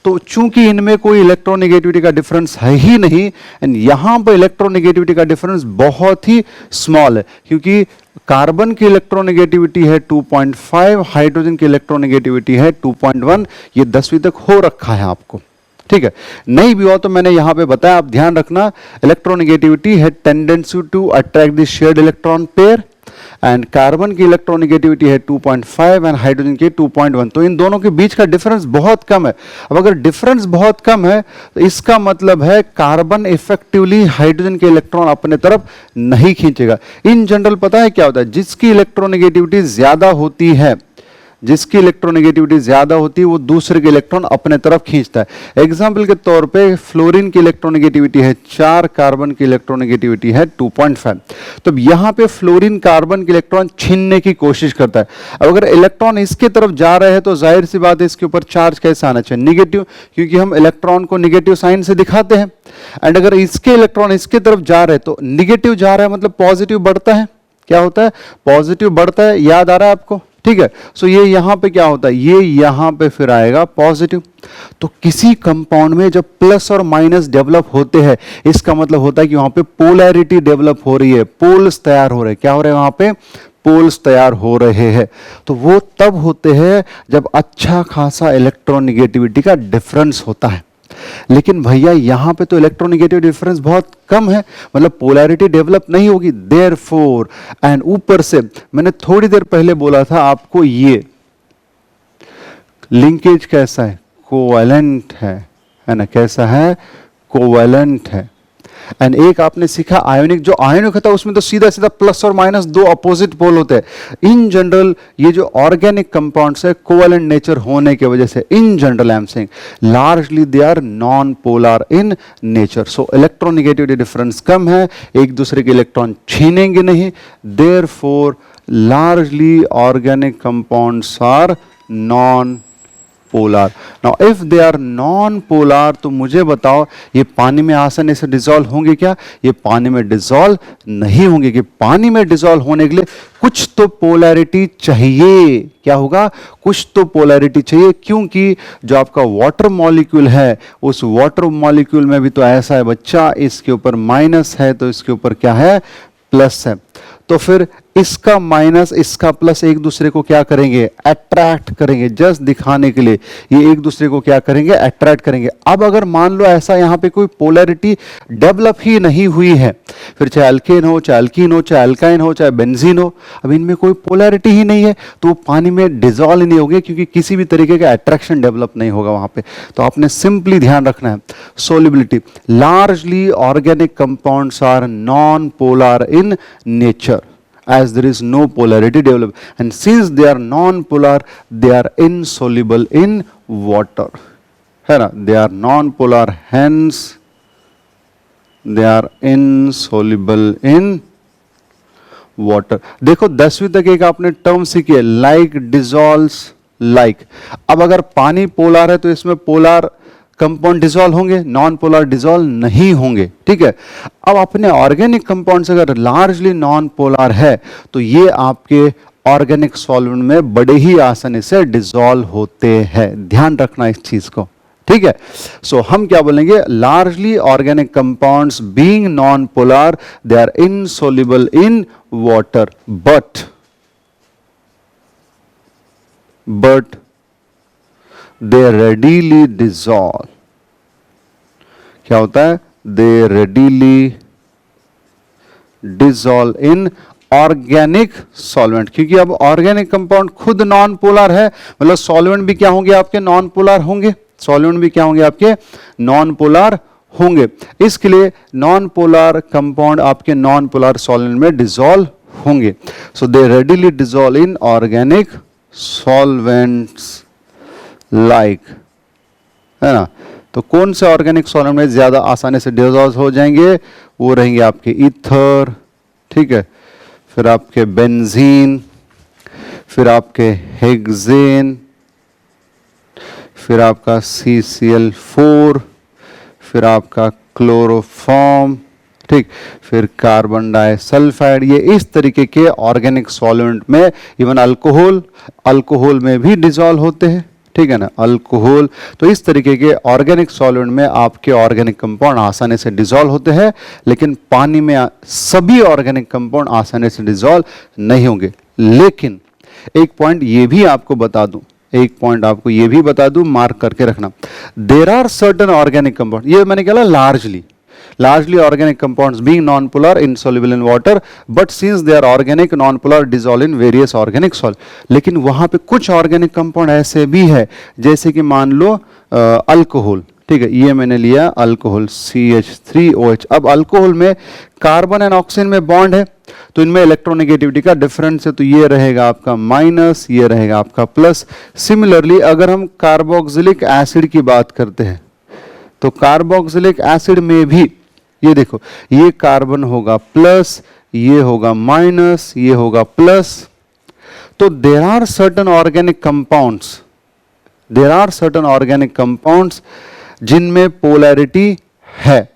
तो चूंकि इनमें कोई इलेक्ट्रोनेगेटिविटी का डिफरेंस है ही नहीं, एंड यहां पर इलेक्ट्रोनेगेटिविटी का डिफरेंस बहुत ही स्मॉल है, क्योंकि कार्बन की इलेक्ट्रोनेगेटिविटी है 2.5, हाइड्रोजन की इलेक्ट्रोनेगेटिविटी है 2.1। ये 10वीं तक हो रखा है आपको, ठीक है। नहीं भी हो तो मैंने यहां पे बताया, आप ध्यान रखना, इलेक्ट्रोनेगेटिविटी है tendency to attract the shared electron pair, and carbon की इलेक्ट्रोनेगेटिविटी है 2.5 एंड हाइड्रोजन की 2.1। तो इन दोनों के बीच का डिफरेंस बहुत कम है। अब अगर डिफरेंस बहुत कम है तो इसका मतलब है कार्बन इफेक्टिवली हाइड्रोजन के इलेक्ट्रॉन अपने तरफ नहीं खींचेगा। इन जनरल पता है क्या होता है, जिसकी इलेक्ट्रोनेगेटिविटी ज्यादा होती है, जिसकी इलेक्ट्रोनेगेटिविटी ज्यादा होती है वो दूसरे के इलेक्ट्रॉन अपने तरफ खींचता है। एग्जाम्पल के तौर पे फ्लोरीन की इलेक्ट्रोनेगेटिविटी है 4, कार्बन की इलेक्ट्रोनेगेटिविटी है 2.5। तो यहां पे फ्लोरीन कार्बन के इलेक्ट्रॉन छीनने की कोशिश करता है। अब अगर इलेक्ट्रॉन इसके तरफ जा रहे हैं तो जाहिर सी बात है इसके ऊपर चार्ज कैसे आना चाहिए, निगेटिव, क्योंकि हम इलेक्ट्रॉन को निगेटिव साइन से दिखाते हैं। एंड अगर इसके इलेक्ट्रॉन इसके तरफ जा रहे हैं तो निगेटिव जा रहा है, मतलब पॉजिटिव बढ़ता है। क्या होता है, पॉजिटिव बढ़ता है, याद आ रहा है आपको, ठीक है। सो ये यहां पे क्या होता है, ये यहां पे फिर आएगा पॉजिटिव। तो किसी कंपाउंड में जब प्लस और माइनस डेवलप होते हैं, इसका मतलब होता है कि वहां पे पोलैरिटी डेवलप हो रही है, पोल्स तैयार हो रहे हैं। क्या हो रहे हैं वहां पे, पोल्स तैयार हो रहे हैं। तो वो तब होते हैं जब अच्छा खासा इलेक्ट्रोनेगेटिविटी का डिफरेंस होता है। लेकिन भैया यहां पे तो इलेक्ट्रोनेगेटिव डिफरेंस बहुत कम है, मतलब पोलैरिटी डेवलप नहीं होगी। देयरफॉर, एंड ऊपर से मैंने थोड़ी देर पहले बोला था आपको, ये लिंकेज कैसा है, कोवैलेंट है ना, कैसा है, कोवैलेंट है। एंड एक आपने सीखा आयोनिक, जो आयोनिक होता है उसमें तो सीधा सीधा प्लस और माइनस दो अपोजिट पोल होते हैं। इन जनरल ये जो ऑर्गेनिक कंपाउंड्स है, कोवैलेंट नेचर होने की वजह से, in general I am saying largely they are non polar in nature. So electronegativity difference कम है, एक दूसरे के इलेक्ट्रॉन छीनेंगे नहीं। Therefore largely organic compounds are non polar. Now if they are non polar, तो मुझे बताओ ये पानी में आसानी से डिसॉल्व होंगे क्या? ये पानी में डिसॉल्व नहीं होंगे। कि पानी में डिसॉल्व होने के लिए कुछ तो पोलैरिटी चाहिए। क्या होगा? कुछ तो पोलैरिटी चाहिए, क्योंकि जो आपका वाटर मॉलिक्यूल है, उस वाटर मॉलिक्यूल में भी तो ऐसा है बच्चा, इसके ऊपर माइनस है तो इसके ऊपर क्या है, प्लस है। तो फिर इसका माइनस इसका प्लस एक दूसरे को क्या करेंगे, अट्रैक्ट करेंगे। जस्ट दिखाने के लिए ये एक दूसरे को क्या करेंगे, अट्रैक्ट करेंगे। अब अगर मान लो ऐसा यहां पे कोई पोलैरिटी डेवलप ही नहीं हुई है, फिर चाहे अल्केन हो, चाहे अल्कीन हो, चाहे अल्काइन हो, चाहे बेंजीन हो, अब इनमें कोई पोलैरिटी ही नहीं है, तो वो पानी में डिसॉल्व ही नहीं होंगे, क्योंकि किसी भी तरीके का अट्रैक्शन डेवलप नहीं होगा वहां पे। तो आपने सिंपली ध्यान रखना है, solubility, largely organic compounds are non polar in nature, as there is no polarity developed, and since they are non-polar, they are insoluble in water, है ना, they are non-polar, hence they are insoluble in water। देखो 10वीं तक एक आपने term सीखी है, like dissolves like। अब अगर पानी पोलर है तो इसमें पोलर कंपाउंड डिसॉल्व होंगे, नॉन पोलर डिसॉल्व नहीं होंगे, ठीक है। अब अपने ऑर्गेनिक कंपाउंड्स अगर लार्जली नॉन पोलर है, तो ये आपके ऑर्गेनिक सॉल्वेंट में बड़े ही आसानी से डिसॉल्व होते हैं। ध्यान रखना इस चीज को, ठीक है। सो हम क्या बोलेंगे, largely organic compounds being non polar, they are insoluble in water, but they readily dissolve। क्या होता है, they readily dissolve in organic solvent. क्योंकि अब ऑर्गेनिक कंपाउंड खुद नॉन पोलर है, मतलब सॉल्वेंट भी क्या होंगे आपके, नॉन पोलर होंगे। सॉल्वेंट भी क्या होंगे आपके, नॉन पोलर होंगे। इसके लिए नॉन पोलर कंपाउंड आपके नॉन पोलर सॉल्वेंट में डिसॉल्व होंगे। So they readily dissolve in organic solvents like, है ना। तो कौन से ऑर्गेनिक सॉल्वेंट में ज्यादा आसानी से डिसॉल्व हो जाएंगे, वो रहेंगे आपके ईथर, ठीक है, फिर आपके बेंजीन, फिर आपके हेक्सेन, फिर आपका CCl4, फिर आपका क्लोरोफॉर्म, ठीक, फिर कार्बन डाइसल्फाइड। ये इस तरीके के ऑर्गेनिक सॉल्वेंट में, इवन अल्कोहल में भी डिसॉल्व होते हैं, ठीक है ना, अल्कोहल। तो इस तरीके के ऑर्गेनिक सॉल्वेंट में आपके ऑर्गेनिक कंपाउंड आसानी से डिसॉल्व होते हैं, लेकिन पानी में सभी ऑर्गेनिक कंपाउंड आसानी से डिसॉल्व नहीं होंगे। लेकिन एक पॉइंट ये भी आपको बता दूं, मार्क करके रखना, there are certain organic compound, ये मैंने कहा largely organic compounds being non-polar, insoluble in water, but since they are organic, non-polar, dissolve in various organic solid। लेकिन वहां पे कुछ ऑर्गेनिक कंपाउंड ऐसे भी है, जैसे कि मान लो अल्कोहल, ठीक है, ये मैंने लिया अल्कोहल CH3OH। अब अल्कोहल में कार्बन एंड ऑक्सीजन में बॉन्ड है, तो इनमें इलेक्ट्रोनेगेटिविटी का डिफरेंस है, तो ये रहेगा आपका माइनस, ये रहेगा आपका प्लस। सिमिलरली अगर हम कार्बोक्सिलिक एसिड की बात करते हैं, तो कार्बोक्सिलिक एसिड में भी ये देखो, ये कार्बन होगा प्लस, ये होगा माइनस, ये होगा प्लस। तो there are certain organic compounds जिनमें पोलैरिटी है।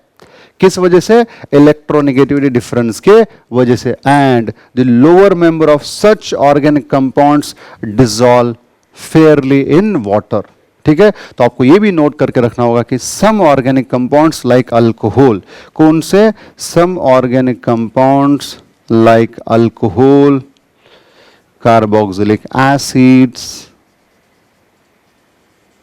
किस वजह से? इलेक्ट्रोनेगेटिविटी डिफरेंस के वजह से। And the lower member of such organic compounds dissolve fairly in water. ठीक है, तो आपको यह भी नोट करके रखना होगा कि some organic compounds like alcohol, कौन से? Some organic compounds like alcohol, carboxylic acids,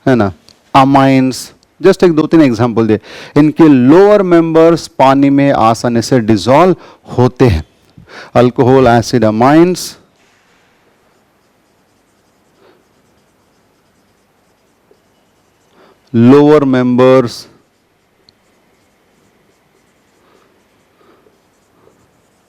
है ना, अमाइंस, जस्ट एक 2-3 एग्जांपल दिए, इनके लोअर मेंबर्स पानी में आसानी से डिसॉल्व होते हैं। Alcohol, acid, amines, lower members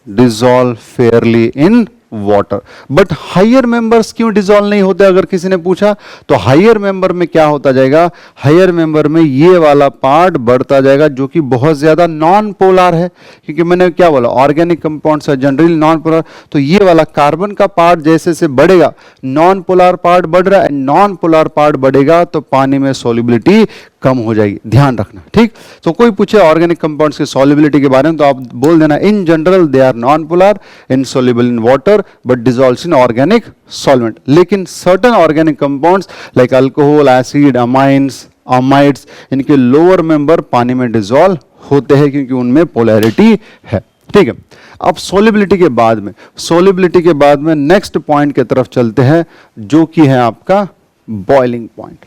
dissolve fairly in water. But higher members क्यों डिसॉल्व नहीं होते, अगर किसी ने पूछा, तो हायर मेंबर में क्या होता जाएगा? हायर मेंबर में ये वाला पार्ट बढ़ता जाएगा जो कि बहुत ज्यादा नॉन पोलर है, क्योंकि मैंने क्या बोला, ऑर्गेनिक कंपाउंड्स है जनरली नॉन पोलर। तो ये वाला कार्बन का पार्ट जैसे से बढ़ेगा, नॉन पोलर पार्ट बढ़ रहा है, नॉन पोलर पार्ट बढ़ेगा तो पानी में सॉल्युबिलिटी कम हो जाएगी, ध्यान रखना। ठीक, तो कोई पूछे ऑर्गेनिक कंपाउंड्स की सॉल्युबिलिटी के बारे में, तो आप बोल देना in general they are non polar, insoluble in water but dissolves in organic solvent. लेकिन certain organic compounds like alcohol, acid, amines, amides, इनके लोअर मेंबर पानी में डिसॉल्व होते हैं क्योंकि उनमें पोलैरिटी है। ठीक है, अब सॉल्युबिलिटी के बाद में नेक्स्ट पॉइंट की तरफ चलते हैं जो कि है आपका बॉइलिंग पॉइंट।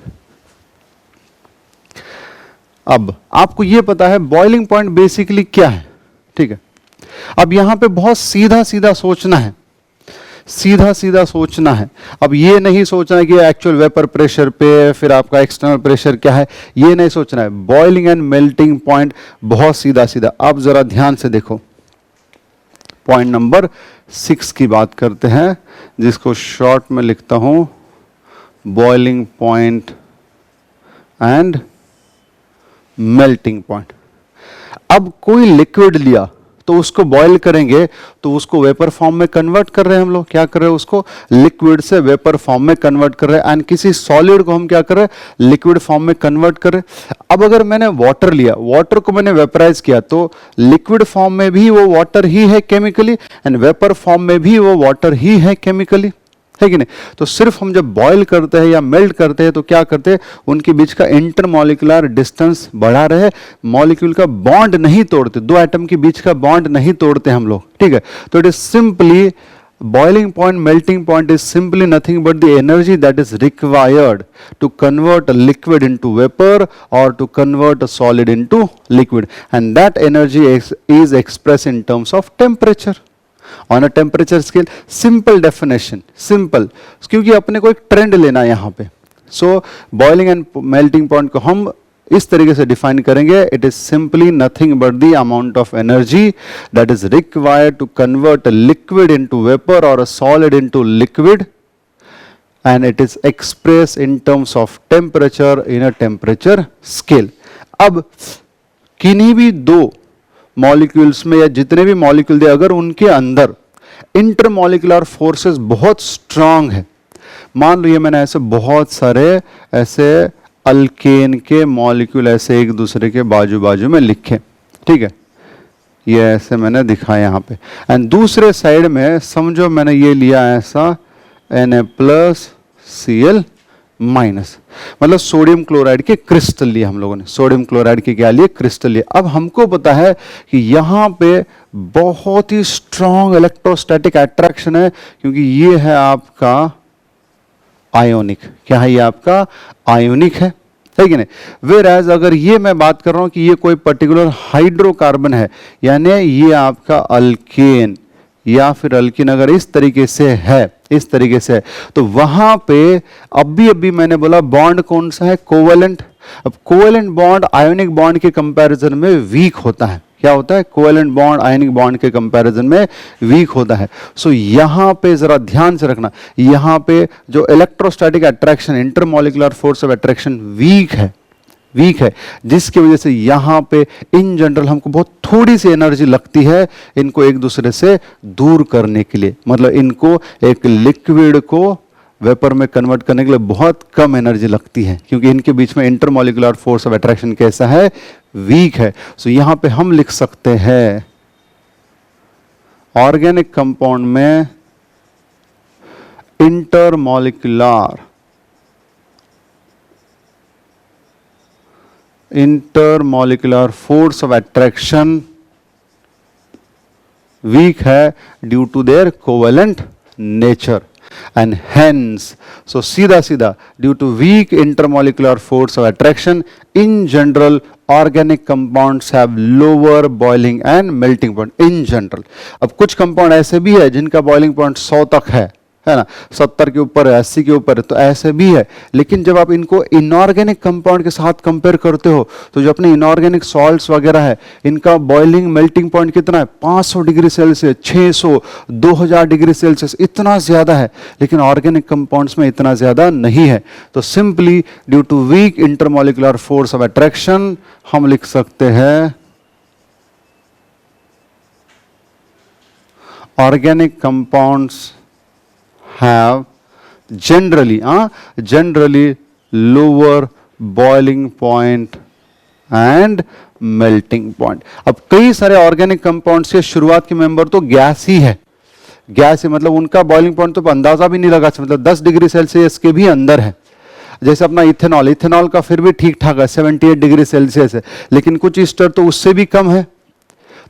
अब आपको यह पता है बॉइलिंग पॉइंट बेसिकली क्या है। ठीक है, अब यहां पे बहुत सीधा सीधा सोचना है, सीधा सीधा सोचना है। अब ये नहीं सोचना है कि एक्चुअल वेपर प्रेशर पे, फिर आपका एक्सटर्नल प्रेशर क्या है, ये नहीं सोचना है। बॉइलिंग एंड मेल्टिंग पॉइंट बहुत सीधा सीधा। अब जरा ध्यान से देखो, पॉइंट नंबर 6 की बात करते हैं, जिसको शॉर्ट में लिखता हूं boiling point and melting point. अब कोई लिक्विड लिया तो उसको बॉयल करेंगे तो उसको वेपर फॉर्म में कन्वर्ट कर रहे हैं हम लोग, क्या कर रहे हैं, उसको लिक्विड से वेपर फॉर्म में कन्वर्ट कर रहे हैं। एंड किसी सॉलिड को हम क्या कर रहे हैं, लिक्विड फॉर्म में कन्वर्ट कर रहे हैं। अब अगर मैंने वाटर लिया, वाटर को मैंने वेपराइज किया, तो लिक्विड फॉर्म में भी वो वाटर ही है केमिकली, एंड वेपर फॉर्म में भी वो वाटर ही है केमिकली, है कि नहीं। तो सिर्फ हम जब बॉयल करते हैं या मेल्ट करते हैं तो क्या करते हैं, उनके बीच का इंटरमॉलिक्यूलर डिस्टेंस बढ़ा रहे, मॉलिक्यूल का बॉन्ड नहीं तोड़ते, दो एटम के बीच का बॉन्ड नहीं तोड़ते हम लोग। ठीक है, तो it is simply boiling point, melting point is simply nothing but the energy that is required to convert a liquid into vapor or to convert a solid into liquid, and that energy is expressed in terms of temperature. On a temperature scale, simple definition, simple, क्योंकि अपने को एक trend लेना है यहाँ पे। So boiling and melting point को हम इस तरीके से डिफाइन करेंगे, it is simply nothing but the amount of energy that is required to convert a liquid into vapour और a solid into liquid, and it is express in terms of temperature in a temperature scale. अब किन्हीं भी दो molecules में या जितने भी molecule दे, अगर उनके अंदर इंटरमॉलिक्यूलर फोर्सेस बहुत स्ट्रांग है, मान लो ये मैंने ऐसे बहुत सारे ऐसे अल्केन के मॉलिक्यूल ऐसे एक दूसरे के बाजू बाजू में लिखे, ठीक है, ये ऐसे मैंने दिखाया यहाँ पे, एंड दूसरे साइड में समझो मैंने ये लिया ऐसा Na+Cl-, मतलब सोडियम क्लोराइड के क्रिस्टल लिए हम लोगों ने, सोडियम क्लोराइड के क्या लिए, क्रिस्टल लिए। अब हमको पता है कि यहाँ पे बहुत ही स्ट्रॉन्ग इलेक्ट्रोस्टैटिक अट्रैक्शन है, क्योंकि ये है आपका आयोनिक, क्या है ये आपका आयोनिक है कि नहीं। वेयरएज अगर ये मैं बात कर रहा हूं कि ये कोई पर्टिकुलर हाइड्रोकार्बन है, यानी ये आपका अल्केन या फिर अल्कीन अगर इस तरीके से है, इस तरीके से है, तो वहां पे अभी मैंने बोला बॉन्ड कौन सा है, कोवेलेंट। अब कोवेलेंट बॉन्ड आयोनिक बॉन्ड के कंपैरिजन में वीक होता है, क्या होता है, कोवेलेंट बॉन्ड आयनिक बॉन्ड के कंपैरिजन में वीक होता है। सो यहां पे जरा ध्यान से रखना, यहां पे जो electrostatic attraction, intermolecular force of attraction weak है, जिसकी वजह से यहां पे इन जनरल हमको बहुत थोड़ी सी एनर्जी लगती है इनको एक दूसरे से दूर करने के लिए, मतलब इनको एक लिक्विड को वेपर में कन्वर्ट करने के लिए बहुत कम एनर्जी लगती है, क्योंकि इनके बीच में इंटरमॉलिक्यूलर फोर्स ऑफ अट्रैक्शन कैसा है, वीक है। सो यहां पे हम लिख सकते हैं ऑर्गेनिक कंपाउंड में intermolecular force of attraction weak है due to their covalent nature and hence so सीधा due to weak intermolecular force of attraction in general organic compounds have lower boiling and melting point in general। अब कुछ compound ऐसे भी है जिनका boiling point 100 तक है ना, 70 के ऊपर है, 80 के ऊपर है, तो ऐसे भी है। लेकिन जब आप इनको इनऑर्गेनिक कंपाउंड के साथ कंपेयर करते हो तो जो अपने इनऑर्गेनिक सॉल्ट्स वगैरह है इनका बॉइलिंग मेल्टिंग पॉइंट कितना है, 500 डिग्री सेल्सियस, 600, 2000 डिग्री सेल्सियस, इतना ज्यादा है। लेकिन ऑर्गेनिक कंपाउंड्स में इतना ज्यादा नहीं है। तो simply due to weak intermolecular force of attraction हम लिख सकते हैं organic compounds have generally lower boiling point and melting point। अब कई सारे ऑर्गेनिक कंपाउंड्स के शुरुआत के मेंबर तो गैस ही है, गैस है, मतलब उनका बॉइलिंग पॉइंट तो अंदाजा भी नहीं लगा, मतलब 10 डिग्री सेल्सियस के भी अंदर है। जैसे अपना इथेनॉल का फिर भी ठीक ठाक है, 78 डिग्री सेल्सियस है, लेकिन कुछ ईस्टर तो उससे भी कम है।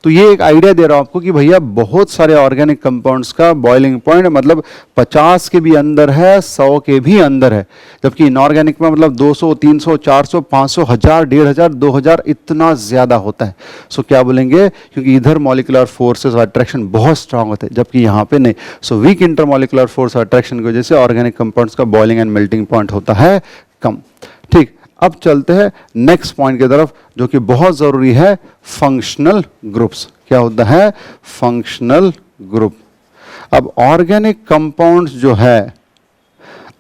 तो ये एक आइडिया दे रहा हूं आपको कि भैया बहुत सारे ऑर्गेनिक कंपाउंड्स का बॉइलिंग पॉइंट मतलब 50 के भी अंदर है, 100 के भी अंदर है, जबकि इनऑर्गेनिक में मतलब 200, 300, 400, 500, 1000, 1500, 2000 इतना ज्यादा होता है। सो क्या बोलेंगे, क्योंकि इधर मॉलिक्यूलर फोर्सेस ऑफ अट्रैक्शन बहुत स्ट्रांग होते हैं जबकि यहाँ पे नहीं। So weak intermolecular force of attraction की वजह से ऑर्गेनिक कंपाउंड्स का बॉइलिंग एंड मेल्टिंग पॉइंट होता है कम। ठीक, अब चलते हैं नेक्स्ट पॉइंट की तरफ जो कि बहुत जरूरी है, फंक्शनल ग्रुप्स। क्या होता है, फंक्शनल ग्रुप। अब ऑर्गेनिक कंपाउंड्स जो है,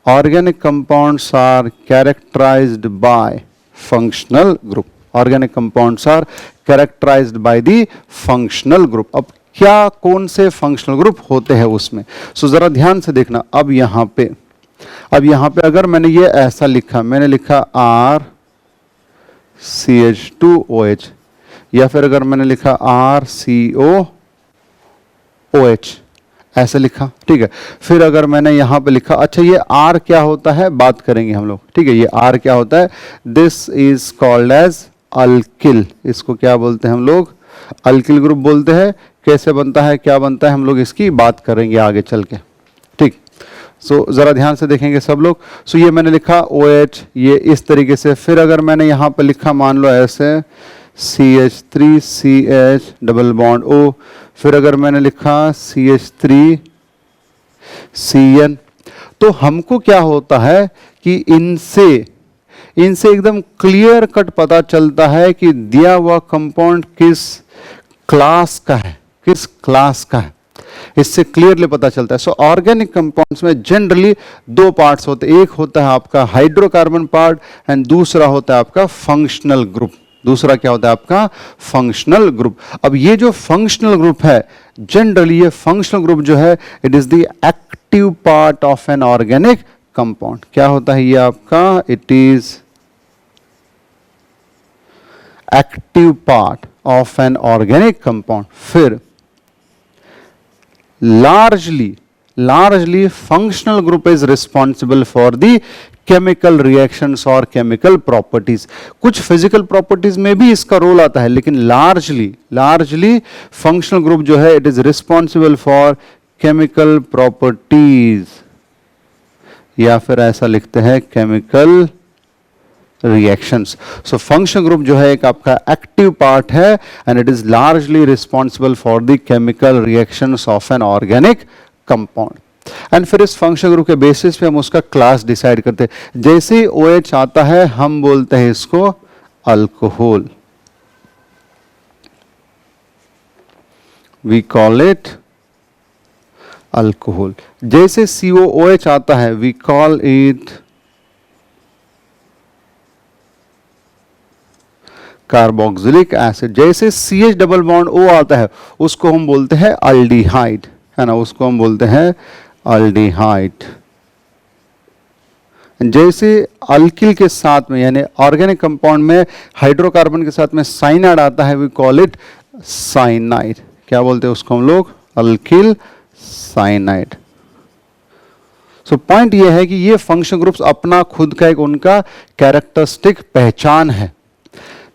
organic compounds are characterized by functional group. Organic compounds are characterized by the functional group. अब क्या कौन से फंक्शनल ग्रुप होते हैं उसमें, सो जरा ध्यान से देखना। अब यहां पे अगर मैंने ये ऐसा लिखा, मैंने लिखा RCH2OH, या फिर अगर मैंने लिखा RCOOH ऐसे लिखा, ठीक है। फिर अगर मैंने यहां पे लिखा, अच्छा ये R क्या होता है बात करेंगे हम लोग, ठीक है। ये R क्या होता है, this is called as alkyl. इसको क्या बोलते हैं हम लोग, अल्किल ग्रुप बोलते हैं। कैसे बनता है, क्या बनता है, हम लोग इसकी बात करेंगे आगे चल के, ठीक। सो जरा ध्यान से देखेंगे सब लोग। सो ये मैंने लिखा OH, ये इस तरीके से। फिर अगर मैंने यहाँ पे लिखा मान लो ऐसे CH3CH डबल बॉन्ड O, फिर अगर मैंने लिखा CH3CN, तो हमको क्या होता है कि इनसे एकदम क्लियर कट पता चलता है कि दिया हुआ कंपाउंड किस क्लास का है, किस क्लास का है, इससे क्लियरली पता चलता है। सो ऑर्गेनिक कंपाउंड्स में जनरली दो पार्ट्स होते हैं, एक होता है आपका हाइड्रोकार्बन पार्ट एंड दूसरा होता है आपका फंक्शनल ग्रुप। दूसरा क्या होता है आपका फंक्शनल ग्रुप। अब ये जो फंक्शनल ग्रुप है, जनरली ये फंक्शनल ग्रुप जो है, it is the active part of an organic compound. क्या होता है ये आपका, it is active part of an organic compound. फिर largely functional group is responsible for the chemical reactions और chemical properties। कुछ physical properties में भी इसका रोल आता है, लेकिन largely functional group जो है, it is responsible for chemical properties, या फिर ऐसा लिखते हैं chemical reactions। So function group जो है एक आपका एक्टिव पार्ट है and it is largely responsible for the chemical reactions of an organic compound। And फिर इस फंक्शन ग्रुप के बेसिस पे हम उसका क्लास डिसाइड करते हैं। जैसे ही OH आता है हम बोलते हैं इसको alcohol, we call it alcohol. जैसे COOH आता है we call it carboxylic acid. जैसे CH डबल बॉन्ड O आता है उसको हम बोलते हैं अल्डिहाइड, है ना, उसको हम बोलते हैं अल्डिहाइड। जैसे अल्किल के साथ में यानी ऑर्गेनिक कंपाउंड में हाइड्रोकार्बन के साथ में साइनाइड आता है, वी कॉल इट साइनाइड। क्या बोलते हैं उसको हम लोग? Alkyl cyanide. सो पॉइंट ये है कि ये फंक्शन ग्रुप्स अपना खुद का एक उनका कैरेक्टरिस्टिक पहचान है,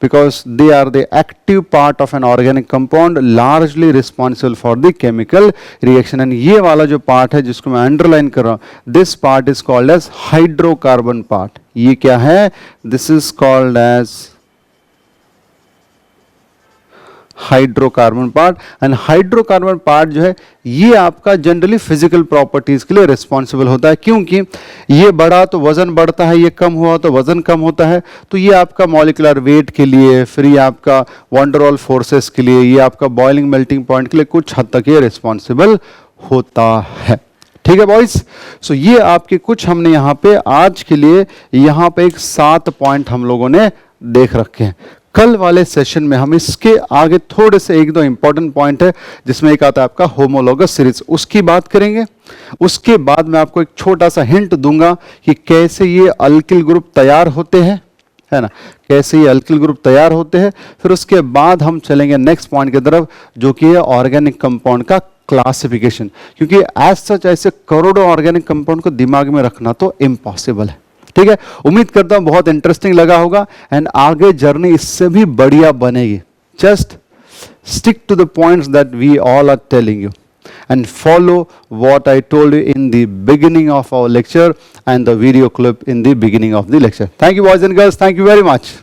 because they are the active part of an organic compound largely responsible for the chemical reaction। and ये वाला जो पार्ट है जिसको मैं अंडरलाइन कर रहा हूं, this part is called as hydrocarbon part। ये क्या है? this is called as hydrocarbon part. And hydrocarbon part जो है ये आपका जनरली फिजिकल प्रॉपर्टीज के लिए रिस्पॉन्सिबल होता है, क्योंकि ये बढ़ा तो वजन बढ़ता है, ये कम हुआ तो वजन कम होता है। तो ये आपका मॉलिक्यूलर वेट के लिए, फिर ये आपका वंडरवॉल फोर्सेस के लिए, ये आपका बॉइलिंग मेल्टिंग पॉइंट के लिए कुछ हद तक ये रिस्पॉन्सिबल होता है। ठीक है बॉयज, सो ये आपके कुछ हमने यहाँ पे आज के लिए यहाँ पे एक 7 पॉइंट हम लोगों ने देख रखे हैं। कल वाले सेशन में हम इसके आगे थोड़े से 1-2 इंपॉर्टेंट पॉइंट है, जिसमें एक आता है आपका होमोलॉगस सीरीज, उसकी बात करेंगे। उसके बाद मैं आपको एक छोटा सा हिंट दूंगा कि कैसे ये अल्किल ग्रुप तैयार होते हैं, है ना, कैसे ये अल्किल ग्रुप तैयार होते हैं। फिर उसके बाद हम चलेंगे नेक्स्ट पॉइंट की तरफ, जो कि है ऑर्गेनिक कंपाउंड का क्लासिफिकेशन, क्योंकि एज सच ऐसे करोड़ों ऑर्गेनिक कंपाउंड को दिमाग में रखना तो इम्पॉसिबल है। ठीक है, उम्मीद करता हूं बहुत इंटरेस्टिंग लगा होगा एंड आगे जर्नी इससे भी बढ़िया बनेगी। Just stick to the points that we all are telling you and follow what I told you in the beginning of our lecture and the video clip in the beginning of the lecture. Thank you boys and girls, thank you very much.